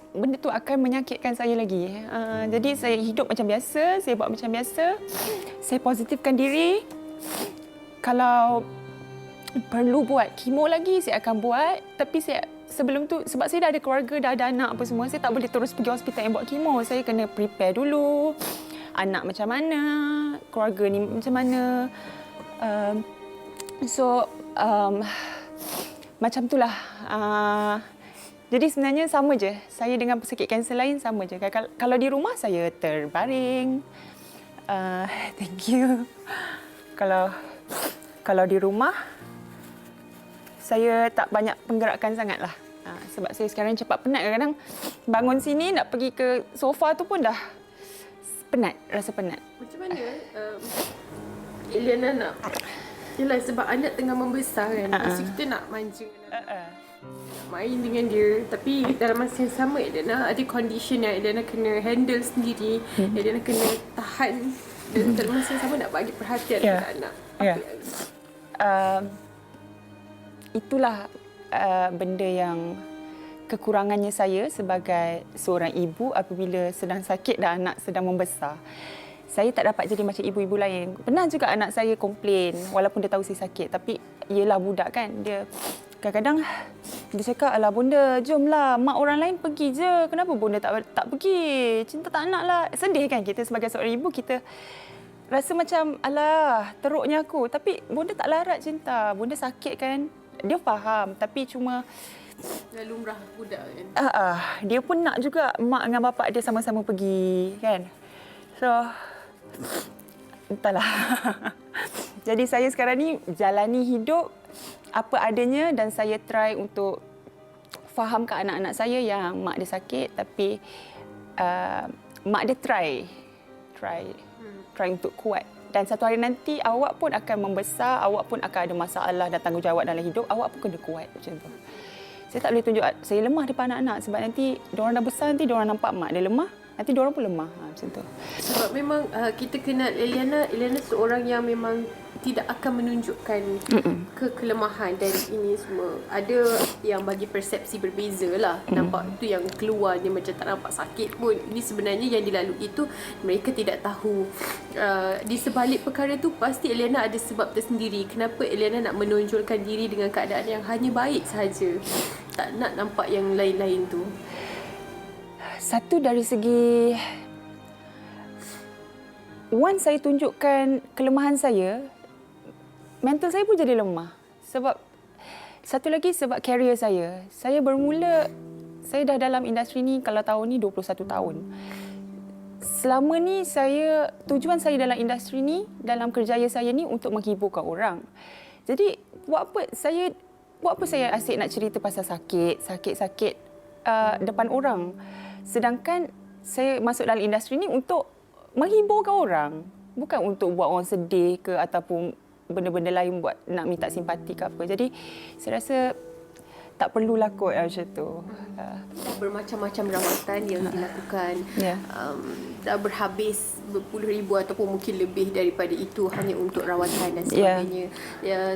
benda tu akan menyakitkan saya lagi. Jadi saya hidup macam biasa, saya buat macam biasa. Saya positifkan diri. Kalau perlu buat kemo lagi, saya akan buat. Tapi sebelum tu, sebab saya dah ada keluarga, dah ada anak apa semua, saya tak boleh terus pergi hospital yang buat kemo. Saya kena prepare dulu. Anak macam mana, keluarga ni macam mana. Macam itulah. Jadi sebenarnya sama je. Saya dengan pesakit kanser lain sama je. Kalau di rumah saya terbaring. Thank you. Kalau di rumah, saya tak banyak penggerakan sangatlah. Sebab saya sekarang cepat penat. Kadang-kadang bangun sini nak pergi ke sofa tu pun dah penat, rasa penat. Macam mana Eliana nak? Yelah, sebab anak tengah membesar kan. Masa kita nak manja, nak main dengan dia. Tapi dalam masa yang sama, Eliana ada condition yang Eliana kena handle sendiri. Eliana kena tahan. Dan dalam masa yang sama nak bagi perhatian kepada anak. Itulah benda yang kekurangannya saya sebagai seorang ibu apabila sedang sakit dan anak sedang membesar. Saya tak dapat jadi macam ibu-ibu lain. Pernah juga anak saya komplain walaupun dia tahu saya sakit. Tapi ialah budak kan. Dia kadang-kadang dia cakap, alah bunda, jomlah. Mak orang lain pergi je. Kenapa bunda tak pergi? Cinta tak nak lah. Sedih kan kita sebagai seorang ibu, kita rasa macam, alah, teruknya aku. Tapi bunda tak larat cinta. Bunda sakit kan. Dia faham, tapi cuma lumrah budak kan. Dia pun nak juga mak dengan bapak dia sama-sama pergi kan. So entahlah. Jadi saya sekarang ni jalani hidup apa adanya dan saya try untuk fahamkan anak-anak saya yang mak dia sakit, tapi mak dia try untuk kuat. Dan satu hari nanti awak pun akan membesar, awak pun akan ada masalah dan tanggungjawab dalam hidup, awak pun kena kuat macam tu. Saya tak boleh tunjuk saya lemah depan anak-anak sebab nanti diorang dah besar, nanti diorang nampak mak dia lemah, nanti diorang pun lemah. Macam tu. Sebab memang kita kenal Eliana seorang yang memang tidak akan menunjukkan kelemahan dan ini semua. Ada yang bagi persepsi berbeza lah. Nampak tu yang keluar dia macam tak nampak sakit pun. Ini sebenarnya yang dilalui itu mereka tidak tahu. Di sebalik perkara tu pasti Eliana ada sebab tersendiri. Kenapa Eliana nak menonjolkan diri dengan keadaan yang hanya baik sahaja. Tak nak nampak yang lain-lain tu. Satu dari segi once saya tunjukkan kelemahan saya, mental saya pun jadi lemah. Sebab satu lagi sebab career saya. Saya bermula, saya dah dalam industri ni kalau tahun ni 21 tahun. Selama ni tujuan saya dalam industri ni, dalam kerjaya saya ni untuk menghiburkan orang. Jadi buat apa saya asyik nak cerita pasal sakit depan orang. Sedangkan saya masuk dalam industri ni untuk menghiburkan orang, bukan untuk buat orang sedih ke ataupun benda-benda lain buat nak minta simpati ke apa. Jadi saya rasa tak perlulah kot macam tu. Bermacam-macam rawatan yang dilakukan. Dah berhabis berpuluh ribu ataupun mungkin lebih daripada itu hanya untuk rawatan dan sebagainya.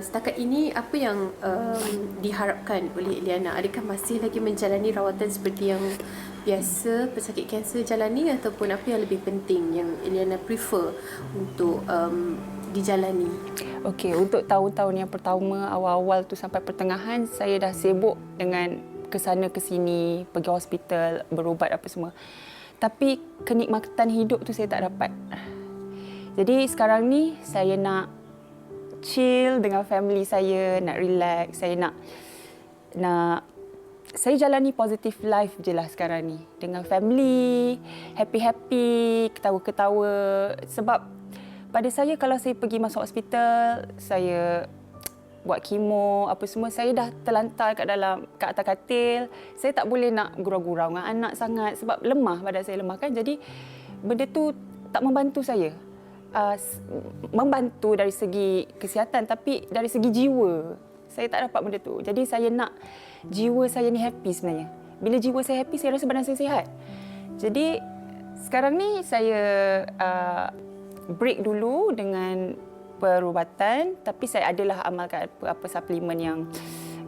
Setakat ini apa yang diharapkan oleh Eliana? Adakah masih lagi menjalani rawatan seperti yang biasa pesakit kanser jalani ataupun apa yang lebih penting yang Eliana prefer untuk dijalani? Okey, untuk tahun-tahun yang pertama, awal-awal tu sampai pertengahan, saya dah sibuk dengan kesana ke sini, pergi hospital, berubat apa semua. Tapi kenikmatan hidup tu saya tak dapat. Jadi sekarang ni saya nak chill dengan family saya, nak relax, saya nak saya jalani positive life je lah sekarang ni. Dengan family, happy-happy, ketawa-ketawa. Sebab pada saya kalau saya pergi masuk hospital, saya buat kemo apa semua, saya dah terlantar kat atas katil. Saya tak boleh nak gurau-gurau dengan anak sangat sebab lemah, badan saya lemah kan. Jadi benda tu tak membantu saya. Membantu dari segi kesihatan tapi dari segi jiwa saya tak dapat benda tu. Jadi saya nak jiwa saya ni happy sebenarnya. Bila jiwa saya happy, saya rasa badan saya sihat. Jadi sekarang ni saya break dulu dengan perubatan, tapi saya adalah amalkan apa suplemen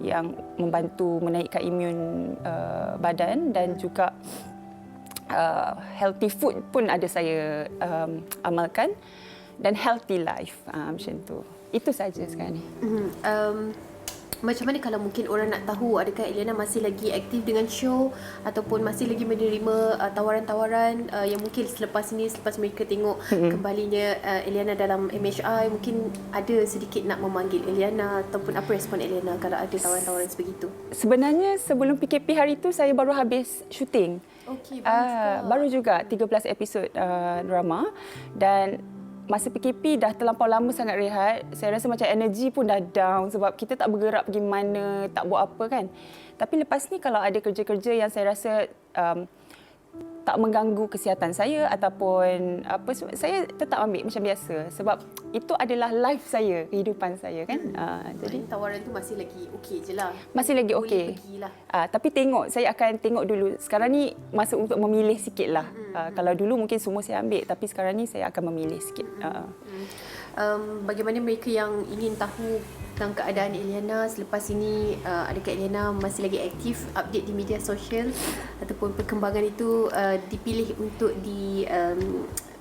yang membantu menaikkan imun badan dan juga healthy food pun ada saya amalkan dan healthy life macam tu. Itu saja sekarang ni. Macam mana kalau mungkin orang nak tahu adakah Eliana masih lagi aktif dengan show ataupun masih lagi menerima tawaran-tawaran yang mungkin selepas mereka tengok kembalinya Eliana dalam MHI, mungkin ada sedikit nak memanggil Eliana ataupun apa respon Eliana kalau ada tawaran-tawaran sebegitu? Sebenarnya sebelum PKP hari itu saya baru habis syuting. Okey, baru juga 13 episod drama dan masa PKP dah terlampau lama sangat rehat. Saya rasa macam energi pun dah down sebab kita tak bergerak pergi mana, tak buat apa kan. Tapi lepas ni kalau ada kerja-kerja yang saya rasa tak mengganggu kesihatan saya ataupun apa, saya tetap ambil macam biasa sebab itu adalah life saya, kehidupan saya kan. Jadi tawaran tu masih lagi okey je lah. Masih lagi okey. Tapi saya akan tengok dulu. Sekarang ni masa untuk memilih sikit lah. Kalau dulu mungkin semua saya ambil tapi sekarang ni saya akan memilih sikit. Bagaimana mereka yang ingin tahu tentang keadaan Eliana selepas ini, adakah Eliana masih lagi aktif update di media sosial ataupun perkembangan itu dipilih untuk di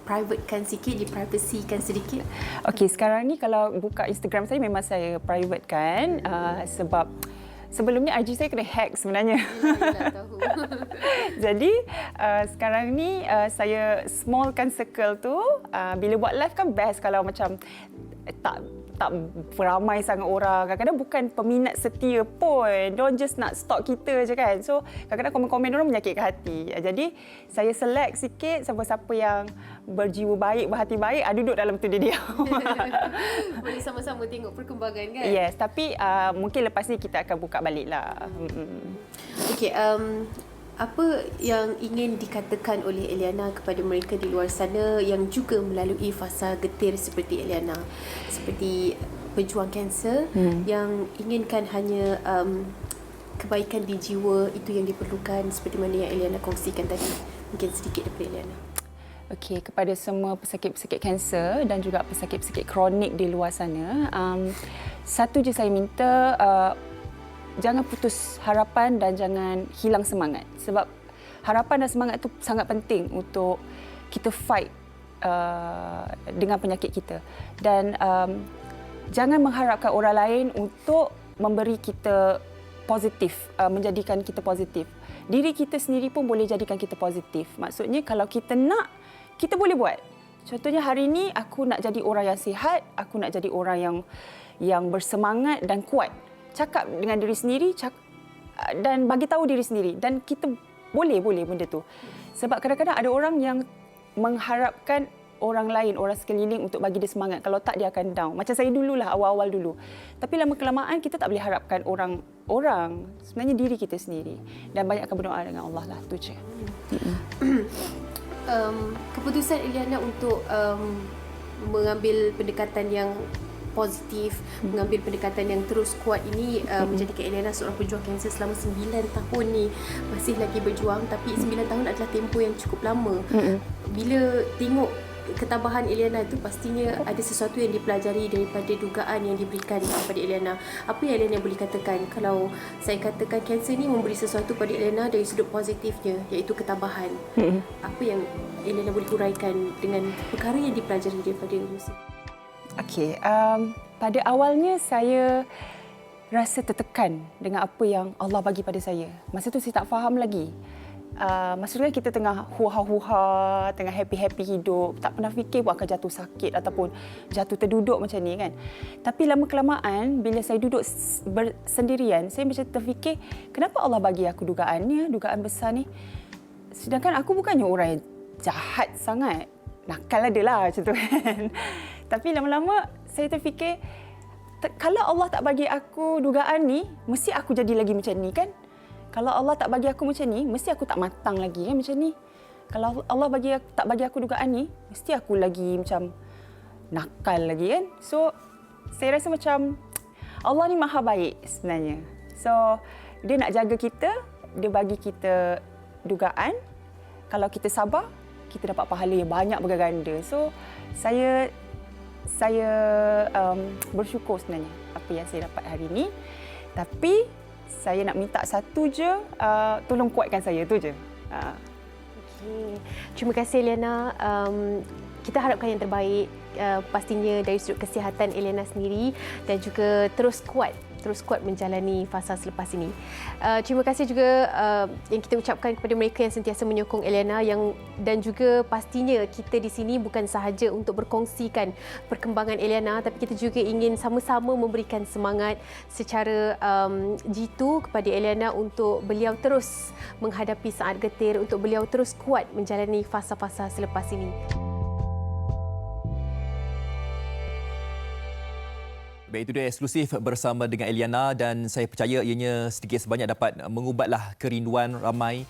privatekan sikit, diprivasikan sedikit? Okey, sekarang ni kalau buka Instagram saya memang saya privatekan sebab sebelumnya IG saya kena hack sebenarnya. Jadi sekarang ni saya smallkan circle tu. Bila buat live kan best kalau macam tak beramai sangat orang. Kadang-kadang bukan peminat setia pun. Diorang just nak stalk kita je kan. So kadang-kadang komen-komen diorang menyakitkan hati. Jadi saya select sikit siapa-siapa yang berjiwa baik, berhati baik, duduk dalam tu dia diam. Boleh sama-sama tengok perkembangan kan? Yes, tapi mungkin lepas ni kita akan buka balik lah. Okey, apa yang ingin dikatakan oleh Eliana kepada mereka di luar sana yang juga melalui fasa getir seperti Eliana, seperti pejuang kanser yang inginkan hanya kebaikan di jiwa itu yang diperlukan seperti mana yang Eliana kongsikan tadi? Mungkin sedikit daripada Eliana. Okey, kepada semua pesakit-pesakit kanser dan juga pesakit-pesakit kronik di luar sana, satu je saya minta, jangan putus harapan dan jangan hilang semangat. Sebab harapan dan semangat itu sangat penting untuk kita fight dengan penyakit kita. Dan jangan mengharapkan orang lain untuk memberi kita positif, menjadikan kita positif. Diri kita sendiri pun boleh jadikan kita positif. Maksudnya kalau kita nak, kita boleh buat. Contohnya hari ini aku nak jadi orang yang sihat, aku nak jadi orang yang bersemangat dan kuat. Cakap dengan diri sendiri dan bagi tahu diri sendiri, dan kita boleh benda tu. Sebab kadang-kadang ada orang yang mengharapkan orang lain, orang sekeliling untuk bagi dia semangat. Kalau tak, dia akan down. Macam saya dululah, awal-awal dulu. Tapi lama-kelamaan kita tak boleh harapkan orang. Sebenarnya diri kita sendiri. Dan banyakkan berdoa dengan Allah lah. Itu je. Keputusan Eliana untuk mengambil pendekatan yang positif, mengambil pendekatan yang terus kuat ini menjadikan Eliana seorang pejuang kanser selama 9 tahun ni. Masih lagi berjuang, tapi 9 tahun adalah tempoh yang cukup lama. Bila tengok ketabahan Eliana itu, pastinya ada sesuatu yang dipelajari daripada dugaan yang diberikan kepada Eliana. Apa yang Eliana boleh katakan kalau saya katakan kanser ni memberi sesuatu pada Eliana dari sudut positifnya, iaitu ketabahan? Apa yang Eliana boleh huraikan dengan perkara yang dipelajari daripada musik? Okey, pada awalnya saya rasa tertekan dengan apa yang Allah bagi pada saya. Masa tu saya tak faham lagi. Maksudnya kita tengah huha-huha, tengah happy-happy hidup, tak pernah fikir pun akan jatuh sakit ataupun jatuh terduduk macam ni kan. Tapi lama-kelamaan bila saya duduk bersendirian, saya macam terfikir, kenapa Allah bagi aku dugaan ni, dugaan besar ni? Sedangkan aku bukannya orang yang jahat sangat. Nakal adalah macam tu kan. Tapi lama-lama saya terfikir, kalau Allah tak bagi aku dugaan ni, mesti aku jadi lagi macam ni kan? Kalau Allah tak bagi aku macam ni, mesti aku tak matang lagi kan macam ni. Kalau Allah tak bagi aku dugaan ni, mesti aku lagi macam nakal lagi kan. So, saya rasa macam Allah ni maha baik sebenarnya. So, dia nak jaga kita, dia bagi kita dugaan. Kalau kita sabar, kita dapat pahala yang banyak berganda. So, saya bersyukur sebenarnya apa yang saya dapat hari ini. Tapi saya nak minta satu je, tolong kuatkan saya, tu je. Okay. Terima kasih Eliana. Kita harapkan yang terbaik, pastinya dari sudut kesihatan Eliana sendiri, dan juga terus kuat menjalani fasa selepas ini. Terima kasih juga yang kita ucapkan kepada mereka yang sentiasa menyokong Eliana, dan juga pastinya kita di sini bukan sahaja untuk berkongsikan perkembangan Eliana, tapi kita juga ingin sama-sama memberikan semangat secara jitu kepada Eliana untuk beliau terus menghadapi saat getir, untuk beliau terus kuat menjalani fasa-fasa selepas ini. Baik, itu dia eksklusif bersama dengan Eliana, dan saya percaya ianya sedikit sebanyak dapat mengubatlah kerinduan ramai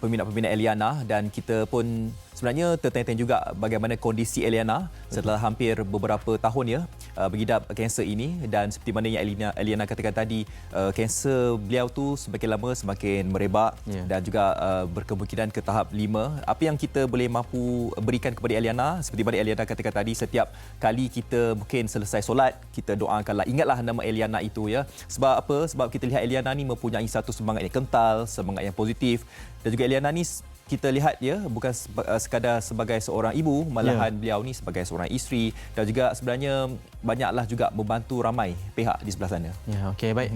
peminat-peminat Eliana, dan kita pun sebenarnya tertanya-tanya juga bagaimana kondisi Eliana setelah hampir beberapa tahun mengidap kanser ini. Dan seperti mana yang Eliana katakan tadi, kanser beliau tu semakin lama semakin merebak dan juga berkemungkinan ke tahap 5. Apa yang kita boleh mampu berikan kepada Eliana, seperti mana Eliana katakan tadi, setiap kali kita mungkin selesai solat, kita doakanlah, ingatlah nama Eliana itu ya. Sebab apa? Sebab kita lihat Eliana ni mempunyai satu semangat yang kental, semangat yang positif, dan juga Eliana ni kita lihat bukan sekadar sebagai seorang ibu, malahan beliau ni sebagai seorang isteri, dan juga sebenarnya banyaklah juga membantu ramai pihak di sebelah sana. Ya, okey, baik.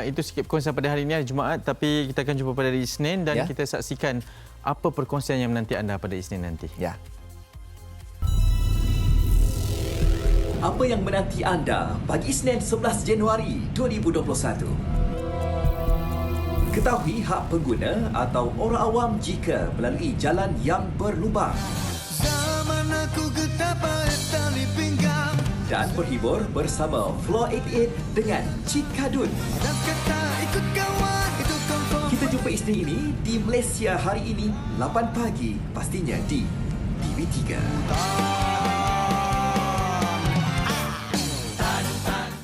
Itu sikit perkongsian pada hari ini, hari Jumaat, tapi kita akan jumpa pada hari Isnin, dan kita saksikan apa perkongsian yang menanti anda pada Isnin nanti. Ya. Apa yang menanti anda pagi Isnin 11 Januari 2021? Ketahui hak pengguna atau orang awam jika melalui jalan yang berlubang. Dan berhibur bersama Floor 88 dengan Cik Kadun. Kita jumpa Isnin ini di Malaysia hari ini 8 pagi, pastinya di TV3.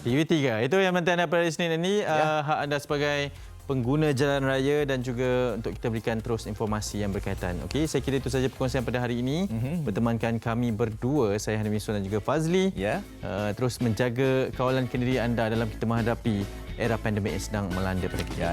TV3, itu yang menanti anda pada Isnin ini. Hak anda sebagai pengguna jalan raya dan juga untuk kita berikan terus informasi yang berkaitan. Okey, saya kira itu saja perkongsian pada hari ini. Bertemankan kami berdua, saya Hani Miswan dan juga Fazli. Terus menjaga kawalan kendiri anda dalam kita menghadapi era pandemik yang sedang melanda pada kita.